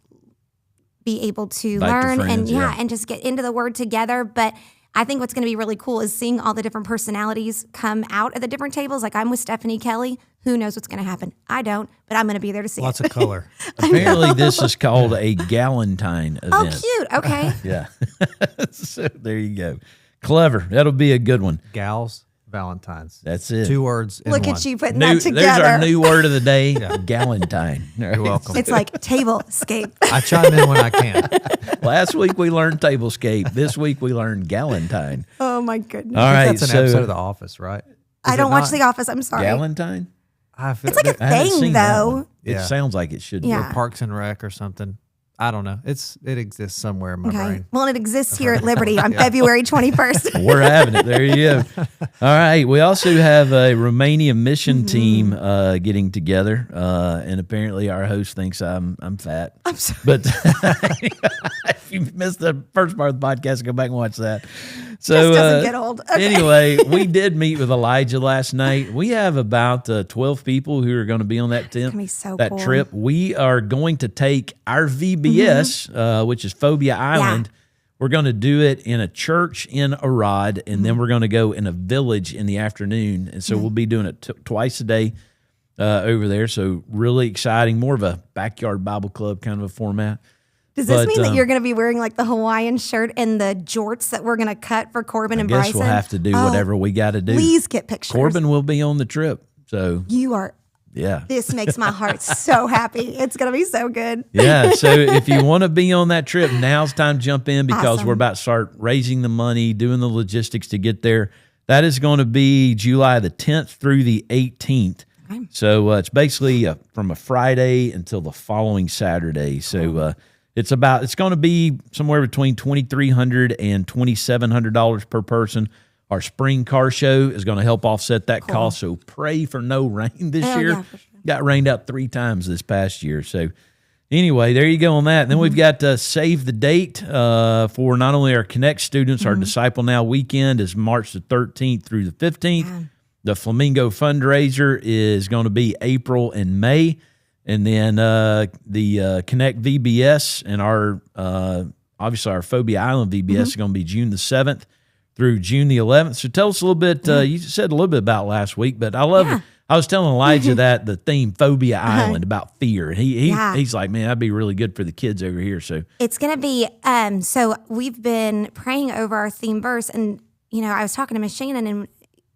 be able to learn and and just get into the word together. But I think what's going to be really cool is seeing all the different personalities come out at the different tables. Like I'm with Stephanie Kelly. Who knows what's going to happen? I don't, but I'm going to be there to see Lots it. of color. Apparently, this is called a Galentine event. Oh, cute. Okay. Yeah. So there you go. Clever. That'll be a good one. Gals, Valentine's. That's it. 2 words in Look one. at you putting There's that together. our new word of the day, Galentine. You're welcome. It's like table escape. I chime in when I can. Last week we learned tablescape. This week we learned Galentine. Oh my goodness. All right. That's an so episode of The Office, right? I don't watch The Office. I'm sorry. Galentine? It's It's like a I haven't thing seen that one. though. It Yeah. sounds like it should Yeah. Parks and Rec or something. I don't know. It exists somewhere in my Okay. brain. Well, it exists here at Liberty on February 21st. be. We're having it. There you go. All right. We also have a Romania mission team getting together. And apparently our host thinks I'm fat. I'm sorry. But if you missed the first part of the podcast, go back and watch that. So Just doesn't get old. Okay. Anyway, we did meet with Elijah last night. We have about 12 people who are going to be on that gonna be so that cool. trip. We are going to take our VBS, which is Phobia Island. We're going to do it in a church in Arad, and then we're going to go in a village in the afternoon. And so we'll be doing it twice a day over there. So really exciting, more of a backyard Bible club kind of a format. Does this But, mean that you're going to be wearing like the Hawaiian shirt and the jorts that we're going to cut for Corbin and I guess Bryson? we'll have to do whatever we got to do. Please get pictures. Corbin will be on the trip. So, You are. yeah. This makes my heart so happy. It's going to be so good. Yeah. So if you want to be on that trip, now's time to jump in because Awesome. we're about to start raising the money, doing the logistics to get there. That is going to be July the 10th through the 18th. Okay. So it's basically from a Friday until the following Saturday. So it's going to be somewhere between $2,300 and $2,700 per person. Our spring car show is going to help offset that cost. So pray for no rain this Oh, year. yeah, for sure. Got rained out 3 times this past year. So anyway, there you go on that. And then we've got save the date for not only our Connect students, our Disciple Now weekend is March the 13th through the 15th. The Flamingo fundraiser is going to be April and May. And then the Connect VBS and our obviously our Phobia Island VBS is going to be June the 7th through June the 11th. So tell us a little bit. You said a little bit about last week, but I love it. I was telling Elijah that the theme Phobia Island about fear. He's like, man, that'd be really good for the kids over here. So It's going to be, so we've been praying over our theme verse. And, you know, I was talking to Miss Shannon, and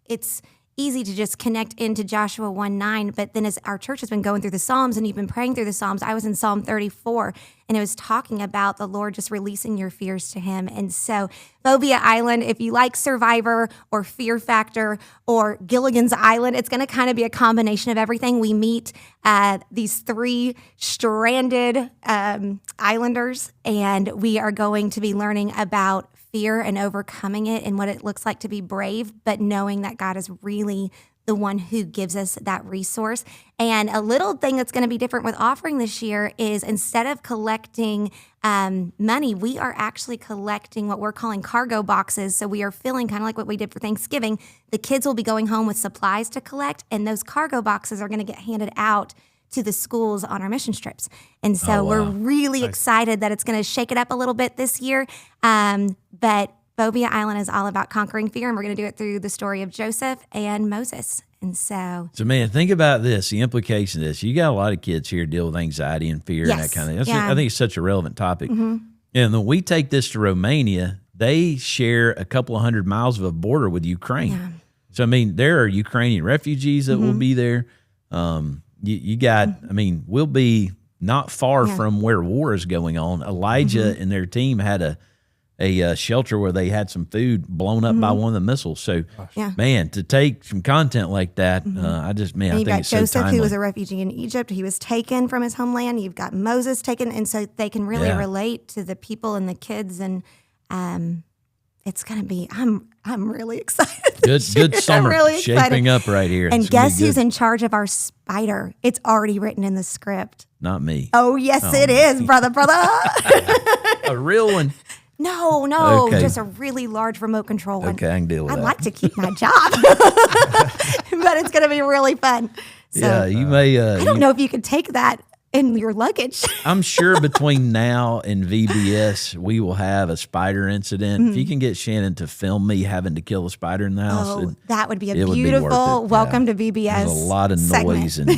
it's easy to just connect into Joshua 1:9, but then as our church has been going through the Psalms and you've been praying through the Psalms, I was in Psalm 34 and it was talking about the Lord just releasing your fears to him. And so Phobia Island, if you like Survivor or Fear Factor or Gilligan's Island, it's going to kind of be a combination of everything. We meet these 3 stranded islanders, and we are going to be learning about fear and overcoming it and what it looks like to be brave, but knowing that God is really the one who gives us that resource. And a little thing that's going to be different with offering this year is instead of collecting money, we are actually collecting what we're calling cargo boxes. So we are filling kind of like what we did for Thanksgiving. The kids will be going home with supplies to collect, and those cargo boxes are going to get handed out to the schools on our mission trips. And so we're really excited that it's going to shake it up a little bit this year. But Phobia Island is all about conquering fear, and we're going to do it through the story of Joseph and Moses. And so man, think about this, the implication of this. You got a lot of kids here deal with anxiety and fear and that Yes. kind of thing. Yeah. I think it's such a relevant topic. And when we take this to Romania, they share a couple of 100 miles of a border with Ukraine. So, I mean, there are Ukrainian refugees that will be there. You got, I mean, we'll be not far from where war is going on. Elijah and their team had a shelter where they had some food blown up by one of the missiles. So, man, to take some content like that, I and think you've got it's so Joseph, timely. who was a refugee in Egypt. He was taken from his homeland. You've got Moses taken. And so they can really relate to the people and the kids. And it's going to be, I'm really excited. Good summer I'm really excited. shaping up right here. And It's gonna be guess who's good. in charge of our spider? It's already written in the script. Not me. Oh, yes, it is, brother. A real one. No, Okay. just a really large remote control one. Okay, I can deal with I'd that. like to keep my job, but it's going to be really fun. So Yeah, you may. I don't know if you could take that in your luggage. I'm sure between now and VBS, we will have a spider incident. If you can get Shannon to film me having to kill a spider in the house, That would be a it would be beautiful worth it. welcome to VBS. There's a lot of noise and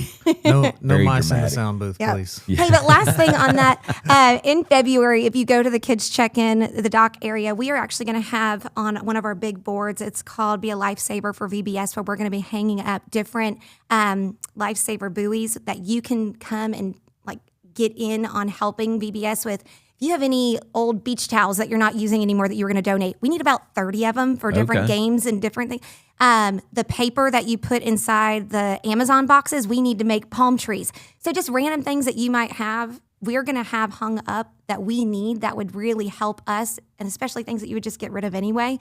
No Very mice in the dramatic. sound booth, Yep. please. Hey, but last thing on that, in February, if you go to the kids check-in, the dock area, we are actually going to have on one of our big boards, it's called Be a Lifesaver for VBS, where we're going to be hanging up different lifesaver buoys that you can come and like get in on helping VBS with. If you have any old beach towels that you're not using anymore that you were going to donate, we need about 30 of them for different games and different things. The paper that you put inside the Amazon boxes, we need to make palm trees. So just random things that you might have, we're going to have hung up that we need that would really help us, and especially things that you would just get rid of anyway.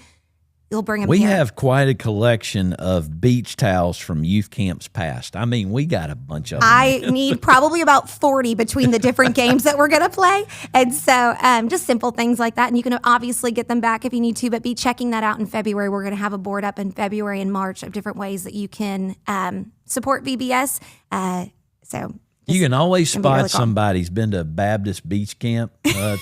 You'll bring them we here. have quite a collection of beach towels from youth camps past. I mean, we got a bunch of them. I need probably about 40 between the different games that we're going to play. And so just simple things like that. And you can obviously get them back if you need to, but be checking that out in February. We're going to have a board up in February and March of different ways that you can support VBS. So You can always gonna be really spot cool. somebody who's been to a Baptist beach camp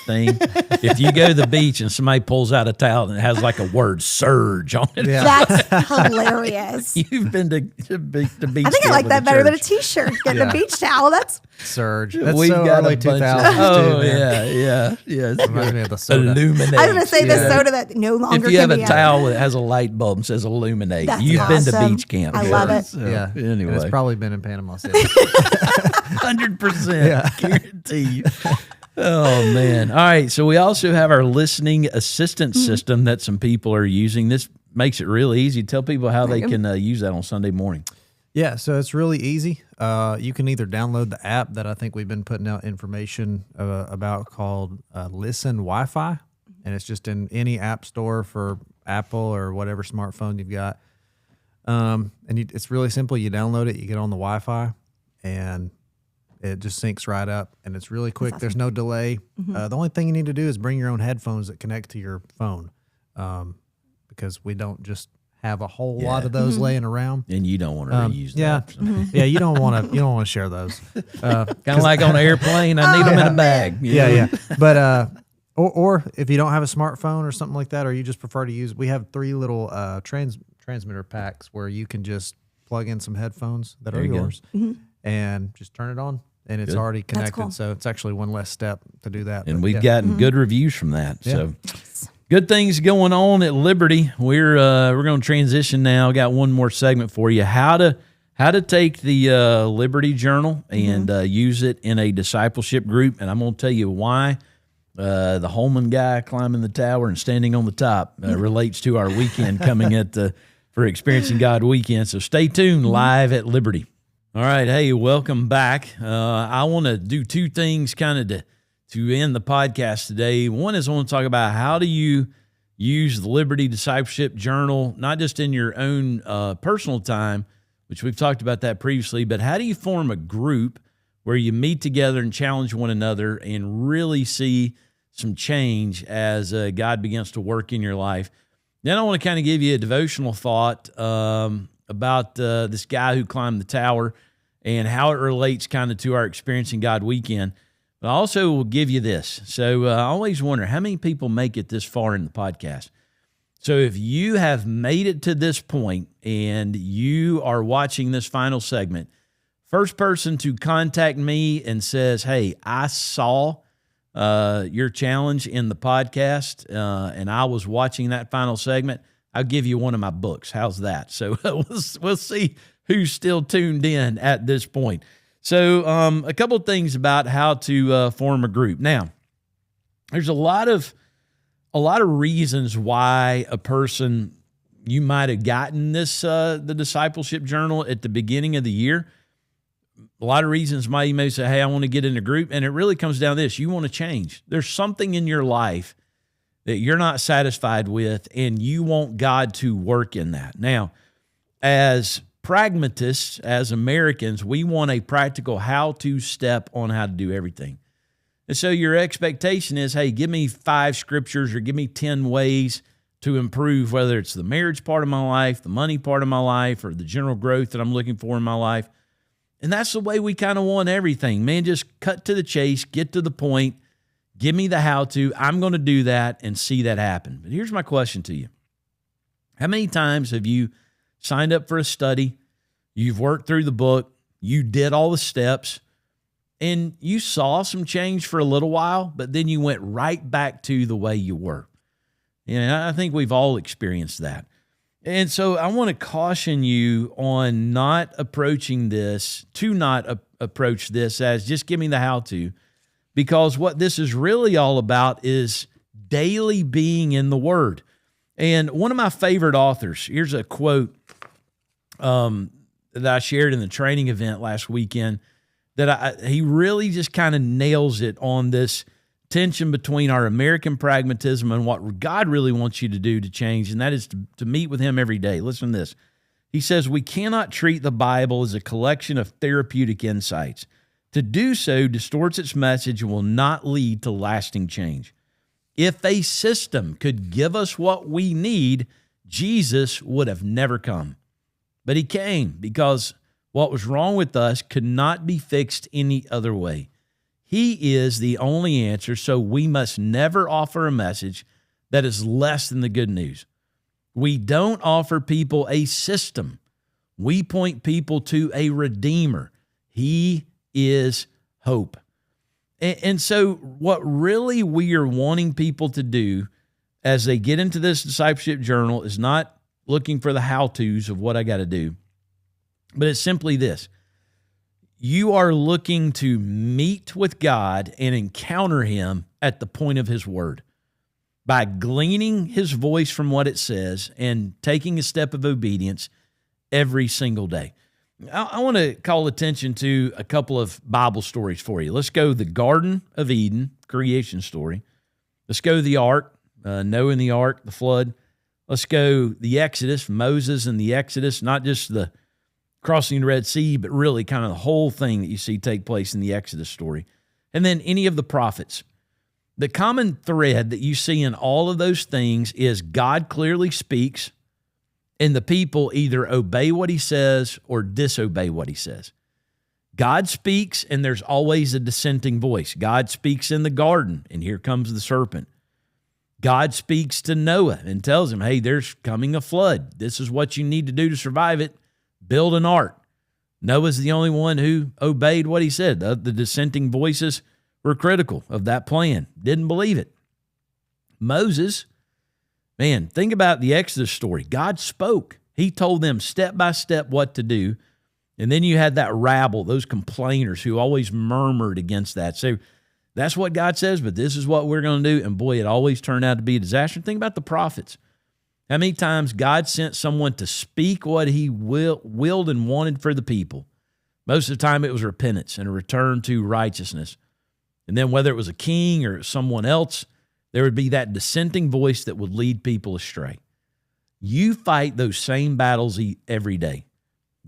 thing. If you go to the beach and somebody pulls out a towel and it has like a word surge on it, Yeah. that's hilarious. you've been to beach I think I camp like with that a better than a church. T-shirt. Getting Yeah. a beach towel. That's Surge. That's We've so got early a bunch 2000s of, oh, too, man. yeah. Reminds me of the soda. Illuminate. I was going to say the Yeah. soda that no longer If you can have be a out. towel that has a light bulb and says illuminate, That's you've been to awesome. beach camp. I love it. So, Yeah. And Anyway, it's probably been in Panama City. 100% guarantee you. Oh man! All right, so we also have our listening assistance system that some people are using. This makes it really easy. Tell people how they can use that on Sunday morning. Yeah, so it's really easy. You can either download the app that I think we've been putting out information about called Listen Wi-Fi, and it's just in any app store for Apple or whatever smartphone you've got. It's really simple. You download it, you get on the Wi-Fi, and it just syncs right up, and it's really quick. There's no delay. The only thing you need to do is bring your own headphones that connect to your phone, because we don't just have a whole lot of those laying around. And you don't want to reuse Yeah, that. yeah. You don't want to share those. Kind of like on an airplane, I need them in a bag. Yeah. But or if you don't have a smartphone or something like that, or you just prefer to use, we have 3 little transmitter packs where you can just plug in some headphones that are you go. yours and just turn it on, and it's already connected. cool. So it's actually one less step to do that. And But we've yeah. gotten good reviews from that. So good things going on at Liberty. We're going to transition now. Got one more segment for you. How to take the Liberty Journal and use it in a discipleship group. And I'm going to tell you why the Holman guy climbing the tower and standing on the top relates to our weekend coming for Experiencing God weekend. So stay tuned live at Liberty. All right. Hey, welcome back. I want to do 2 things kind of to end the podcast today. One is I want to talk about how do you use the Liberty Discipleship Journal, not just in your own personal time, which we've talked about that previously, but how do you form a group where you meet together and challenge one another and really see some change as God begins to work in your life. Then I want to kind of give you a devotional thought about this guy who climbed the tower and how it relates kind of to our Experiencing God weekend. But I also will give you this. So I always wonder how many people make it this far in the podcast. So if you have made it to this point and you are watching this final segment, first person to contact me and says, hey, I saw your challenge in the podcast and I was watching that final segment, I'll give you one of my books. How's that? So we'll see who's still tuned in at this point. So a couple of things about how to form a group. Now, there's a lot of reasons why a person, you might have gotten this the discipleship journal at the beginning of the year. A lot of reasons why you may say, hey, I want to get in a group. And it really comes down to this. You want to change. There's something in your life that you're not satisfied with, and you want God to work in that. Now, as pragmatists, as Americans, we want a practical how-to step on how to do everything. And so your expectation is, hey, give me 5 scriptures or give me 10 ways to improve, whether it's the marriage part of my life, the money part of my life, or the general growth that I'm looking for in my life. And that's the way we kind of want everything. Man, just cut to the chase, get to the point, give me the how-to. I'm going to do that and see that happen. But here's my question to you. How many times have you signed up for a study, you've worked through the book, you did all the steps, and you saw some change for a little while, but then you went right back to the way you were? I think we've all experienced that. And so I want to caution you on not approaching this, to not approach this as just give me the how-to, because what this is really all about is daily being in the Word. And one of my favorite authors, here's a quote that I shared in the training event last weekend, that he really just kind of nails it on this tension between our American pragmatism and what God really wants you to do to change, and that is to meet with him every day. Listen to this. He says, we cannot treat the Bible as a collection of therapeutic insights. To do so distorts its message and will not lead to lasting change. If a system could give us what we need, Jesus would have never come. But he came because what was wrong with us could not be fixed any other way. He is the only answer, so we must never offer a message that is less than the good news. We don't offer people a system. We point people to a Redeemer. He is hope. And so what really we are wanting people to do as they get into this discipleship journal is not looking for the how-tos of what I got to do, but it's simply this. You are looking to meet with God and encounter him at the point of his word by gleaning his voice from what it says and taking a step of obedience every single day. I want to call attention to a couple of Bible stories for you. Let's go the Garden of Eden, creation story. Let's go the ark, Noah and the ark, the flood. Let's go the Exodus, Moses and the Exodus, not just the crossing the Red Sea, but really kind of the whole thing that you see take place in the Exodus story. And then any of the prophets. The common thread that you see in all of those things is God clearly speaks, and the people either obey what he says or disobey what he says. God speaks, and there's always a dissenting voice. God speaks in the garden, and here comes the serpent. God speaks to Noah and tells him, hey, there's coming a flood. This is what you need to do to survive it. Build an ark. Noah's the only one who obeyed what he said. The dissenting voices were critical of that plan, didn't believe it. Moses, man, think about the Exodus story. God spoke. He told them step by step what to do. And then you had that rabble, those complainers who always murmured against that. So that's what God says, but this is what we're going to do. And boy, it always turned out to be a disaster. Think about the prophets. How many times God sent someone to speak what he willed and wanted for the people? Most of the time it was repentance and a return to righteousness. And then whether it was a king or someone else, there would be that dissenting voice that would lead people astray. You fight those same battles every day.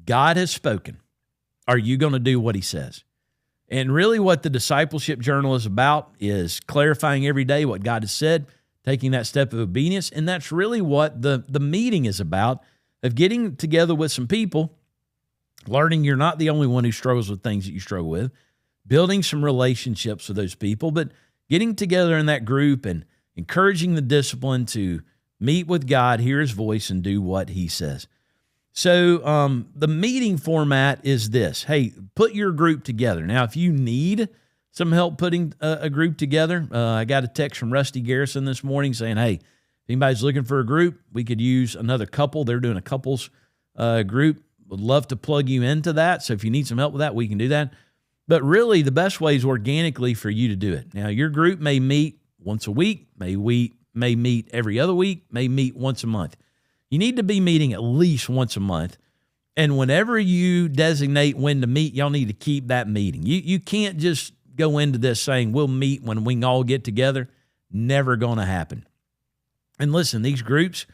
God has spoken. Are you going to do what he says? And really what the discipleship journal is about is clarifying every day what God has said, taking that step of obedience. And that's really what the meeting is about, of getting together with some people, learning you're not the only one who struggles with things that you struggle with, building some relationships with those people, but getting together in that group and encouraging the discipline to meet with God, hear his voice, and do what he says. So the meeting format is this. Hey, put your group together. Now, if you need some help putting a group together, I got a text from Rusty Garrison this morning saying, hey, if anybody's looking for a group, we could use another couple. They're doing a couples group. Would love to plug you into that. So if you need some help with that, we can do that. But really, the best way is organically for you to do it. Now, your group may meet once a week, may meet every other week, may meet once a month. You need to be meeting at least once a month. And whenever you designate when to meet, y'all need to keep that meeting. You can't just go into this saying we'll meet when we can all get together. Never going to happen. And listen, these groups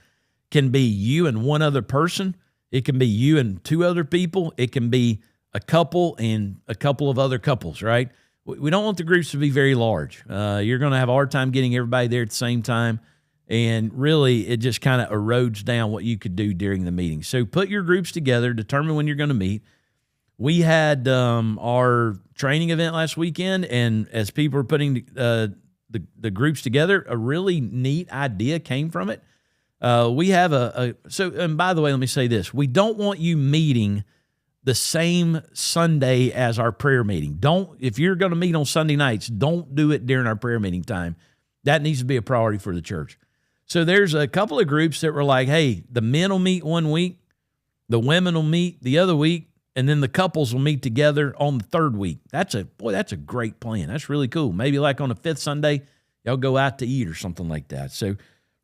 can be you and one other person. It can be you and two other people. It can be a couple and a couple of other couples, right? We don't want the groups to be very large. You're going to have a hard time getting everybody there at the same time. And really, it just kind of erodes down what you could do during the meeting. So put your groups together, determine when you're going to meet. We had our training event last weekend, and as people were putting the groups together, a really neat idea came from it. We have and by the way, let me say this. We don't want you meeting the same Sunday as our prayer meeting. If you're going to meet on Sunday nights, don't do it during our prayer meeting time. That needs to be a priority for the church. So there's a couple of groups that were like, hey, the men will meet one week, the women will meet the other week, and then the couples will meet together on the third week. That's a great plan. That's really cool. Maybe like on the fifth Sunday, y'all go out to eat or something like that. So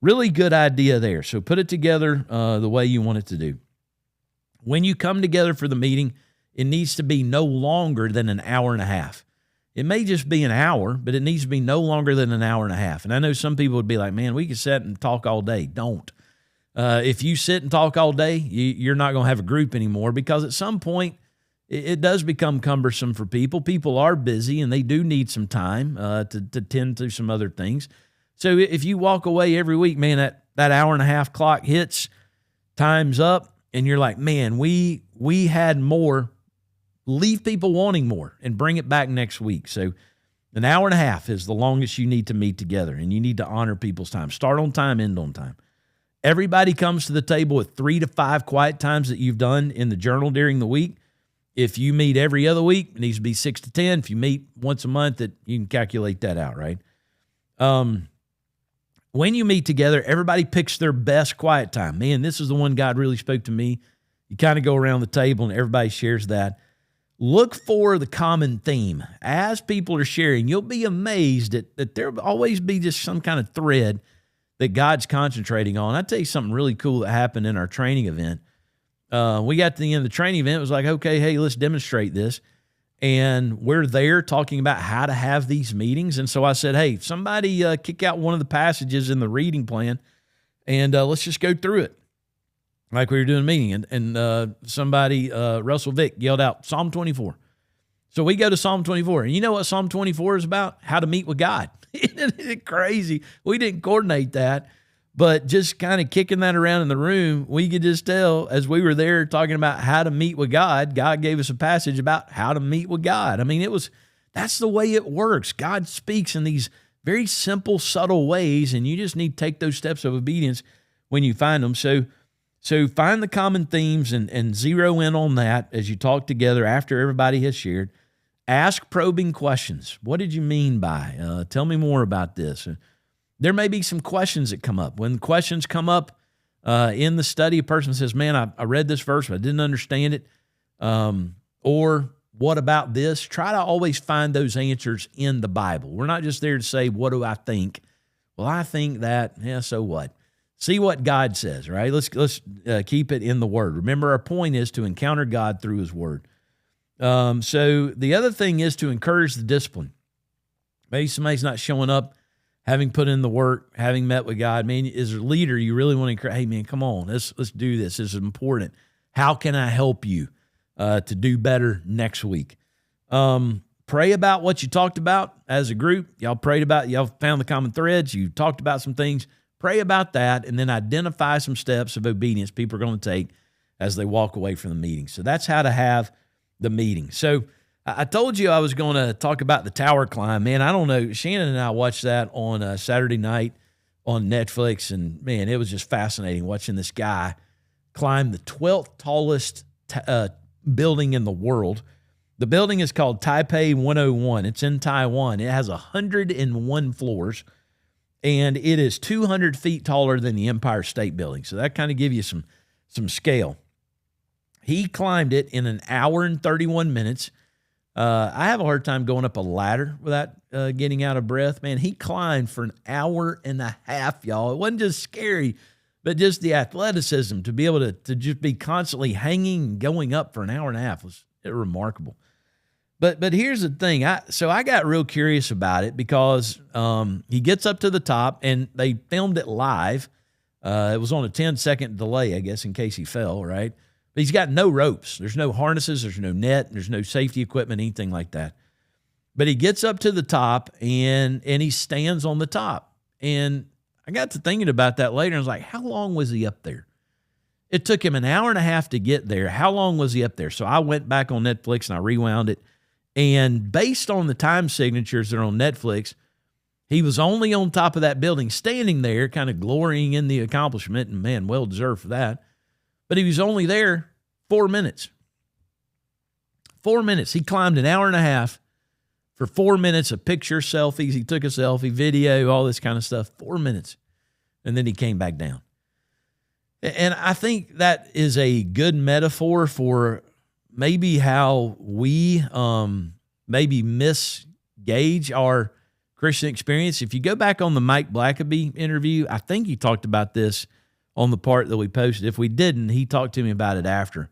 really good idea there. So put it together the way you want it to do. When you come together for the meeting, it needs to be no longer than an hour and a half. It may just be an hour, but it needs to be no longer than an hour and a half. And I know some people would be like, man, we could sit and talk all day. Don't. If you sit and talk all day, you're not going to have a group anymore, because at some point it does become cumbersome for people. People are busy and they do need some time to tend to some other things. So if you walk away every week, man, that hour and a half clock hits, time's up, and you're like, man, we had more. Leave people wanting more and bring it back next week. So an hour and a half is the longest you need to meet together, and you need to honor people's time. Start on time, end on time. Everybody comes to the table with 3 to 5 quiet times that you've done in the journal during the week. If you meet every other week, it needs to be 6 to 10. If you meet once a month, you can calculate that out, right? When you meet together, everybody picks their best quiet time. Man, this is the one God really spoke to me. You kind of go around the table and everybody shares that. Look for the common theme. As people are sharing, you'll be amazed that there'll always be just some kind of thread that God's concentrating on. I'll tell you something really cool that happened in our training event. We got to the end of the training event. It was like, okay, hey, let's demonstrate this. And we're there talking about how to have these meetings. And so I said, hey, somebody kick out one of the passages in the reading plan, and let's just go through it like we were doing a meeting. And somebody, Russell Vick, yelled out Psalm 24. So we go to Psalm 24. And you know what Psalm 24 is about? How to meet with God. Isn't it crazy? We didn't coordinate that, but just kind of kicking that around in the room, we could just tell as we were there talking about how to meet with God, God gave us a passage about how to meet with God. I mean, that's the way it works. God speaks in these very simple, subtle ways, and you just need to take those steps of obedience when you find them. So find the common themes and zero in on that as you talk together after everybody has shared. Ask probing questions. What did you mean by? Tell me more about this. There may be some questions that come up. When questions come up in the study, a person says, man, I read this verse, but I didn't understand it. Or what about this? Try to always find those answers in the Bible. We're not just there to say, what do I think? Well, I think that, yeah, so what? See what God says, right? Let's keep it in the Word. Remember, our point is to encounter God through His Word. So the other thing is to encourage the discipline. Maybe somebody's not showing up, having put in the work, having met with God. Man, as a leader, you really want to encourage, hey man, come on, let's do this. This is important. How can I help you to do better next week? Pray about what you talked about as a group. Y'all found the common threads. You talked about some things. Pray about that, and then identify some steps of obedience people are going to take as they walk away from the meeting. So that's how to have the meeting. So I told you I was going to talk about the tower climb. Man, I don't know. Shannon and I watched that on Saturday night on Netflix, and man, it was just fascinating watching this guy climb the 12th tallest building in the world. The building is called Taipei 101. It's in Taiwan. It has 101 floors, and it is 200 feet taller than the Empire State Building. So that kind of gives you some scale. He climbed it in an hour and 31 minutes. I have a hard time going up a ladder without getting out of breath. Man, he climbed for an hour and a half, y'all. It wasn't just scary, but just the athleticism to be able to just be constantly hanging and going up for an hour and a half was remarkable. But here's the thing. I got real curious about it because he gets up to the top, and they filmed it live. It was on a 10-second delay, I guess, in case he fell, right? But he's got no ropes. There's no harnesses. There's no net. There's no safety equipment, anything like that. But he gets up to the top, and he stands on the top. And I got to thinking about that later. I was like, how long was he up there? It took him an hour and a half to get there. How long was he up there? So I went back on Netflix and I rewound it. And based on the time signatures that are on Netflix, he was only on top of that building, standing there, kind of glorying in the accomplishment. And man, well deserved for that. But he was only there 4 minutes. 4 minutes. He climbed an hour and a half for 4 minutes of picture, selfies. He took a selfie, video, all this kind of stuff. 4 minutes. And then he came back down. And I think that is a good metaphor for maybe how we maybe misgauge our Christian experience. If you go back on the Mike Blackaby interview, I think he talked about this on the part that we posted. If we didn't, he talked to me about it after.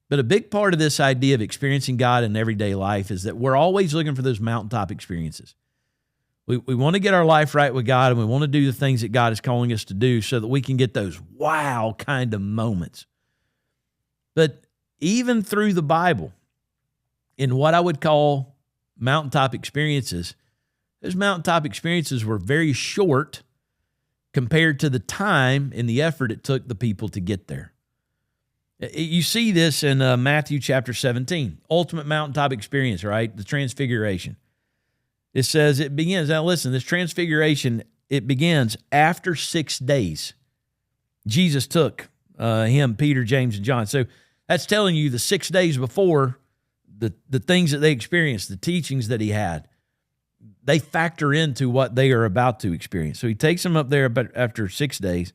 But a big part of this idea of experiencing God in everyday life is that we're always looking for those mountaintop experiences. We want to get our life right with God, and we want to do the things that God is calling us to do so that we can get those wow kind of moments. But even through the Bible, in what I would call mountaintop experiences, those mountaintop experiences were very short compared to the time and the effort it took the people to get there. You see this in Matthew chapter 17, ultimate mountaintop experience, right? The transfiguration. It says it begins, now listen, this transfiguration, it begins after 6 days. Jesus took him, Peter, James, and John. So that's telling you the 6 days before, the things that they experienced, the teachings that he had, they factor into what they are about to experience. So he takes them up there about after 6 days.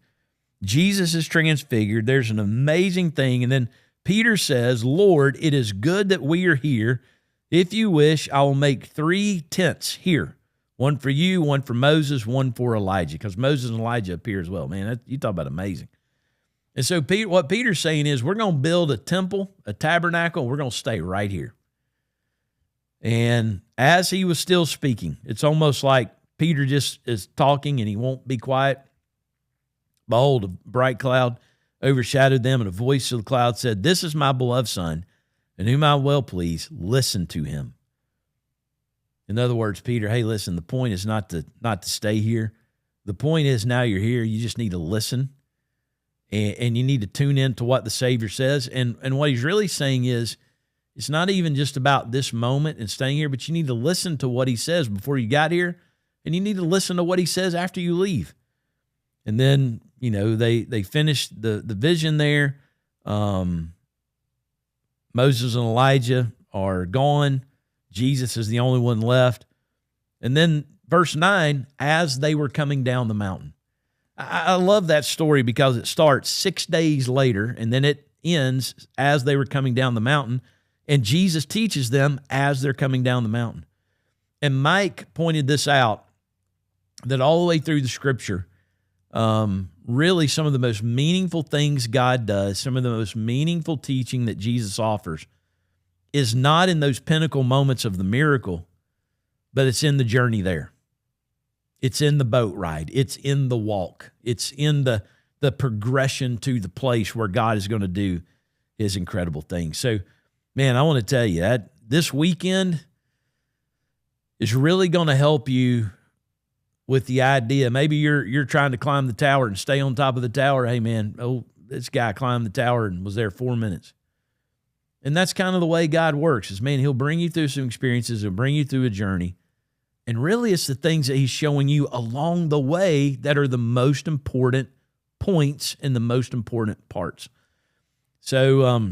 Jesus is transfigured. There's an amazing thing. And then Peter says, Lord, it is good that we are here. If you wish, I will make 3 tents here. One for you, one for Moses, one for Elijah. Because Moses and Elijah appear as well. Man, you talk about amazing. And so what Peter's saying is we're going to build a temple, a tabernacle. We're going to stay right here. And as he was still speaking, it's almost like Peter just is talking and he won't be quiet. Behold, a bright cloud overshadowed them, and a voice of the cloud said, This is my beloved Son, in whom I am well pleased. Listen to him. In other words, Peter, hey, listen, the point is not to stay here. The point is now you're here, you just need to listen, and you need to tune in to what the Savior says. And what he's really saying is, it's not even just about this moment and staying here, but you need to listen to what he says before you got here, and you need to listen to what he says after you leave. And then, they finished the vision there. Moses and Elijah are gone. Jesus is the only one left. And then verse 9, as they were coming down the mountain. I love that story because it starts 6 days later, and then it ends as they were coming down the mountain. And Jesus teaches them as they're coming down the mountain. And Mike pointed this out, that all the way through the Scripture, really some of the most meaningful things God does, some of the most meaningful teaching that Jesus offers is not in those pinnacle moments of the miracle, but it's in the journey there. It's in the boat ride. It's in the walk. It's in the progression to the place where God is going to do his incredible things. So, man, I want to tell you that this weekend is really going to help you with the idea. Maybe you're trying to climb the tower and stay on top of the tower. Hey, man, this guy climbed the tower and was there 4 minutes. And that's kind of the way God works is, man, he'll bring you through some experiences. He'll bring you through a journey. And really it's the things that he's showing you along the way that are the most important points and the most important parts. So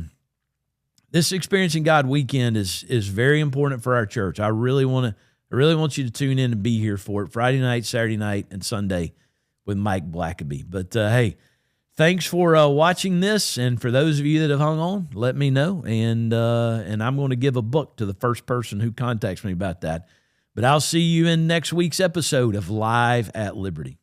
this Experiencing God weekend is very important for our church. I really want you to tune in and be here for it. Friday night, Saturday night, and Sunday with Mike Blackaby. But hey, thanks for watching this. And for those of you that have hung on, let me know. And I'm going to give a book to the first person who contacts me about that. But I'll see you in next week's episode of Live at Liberty.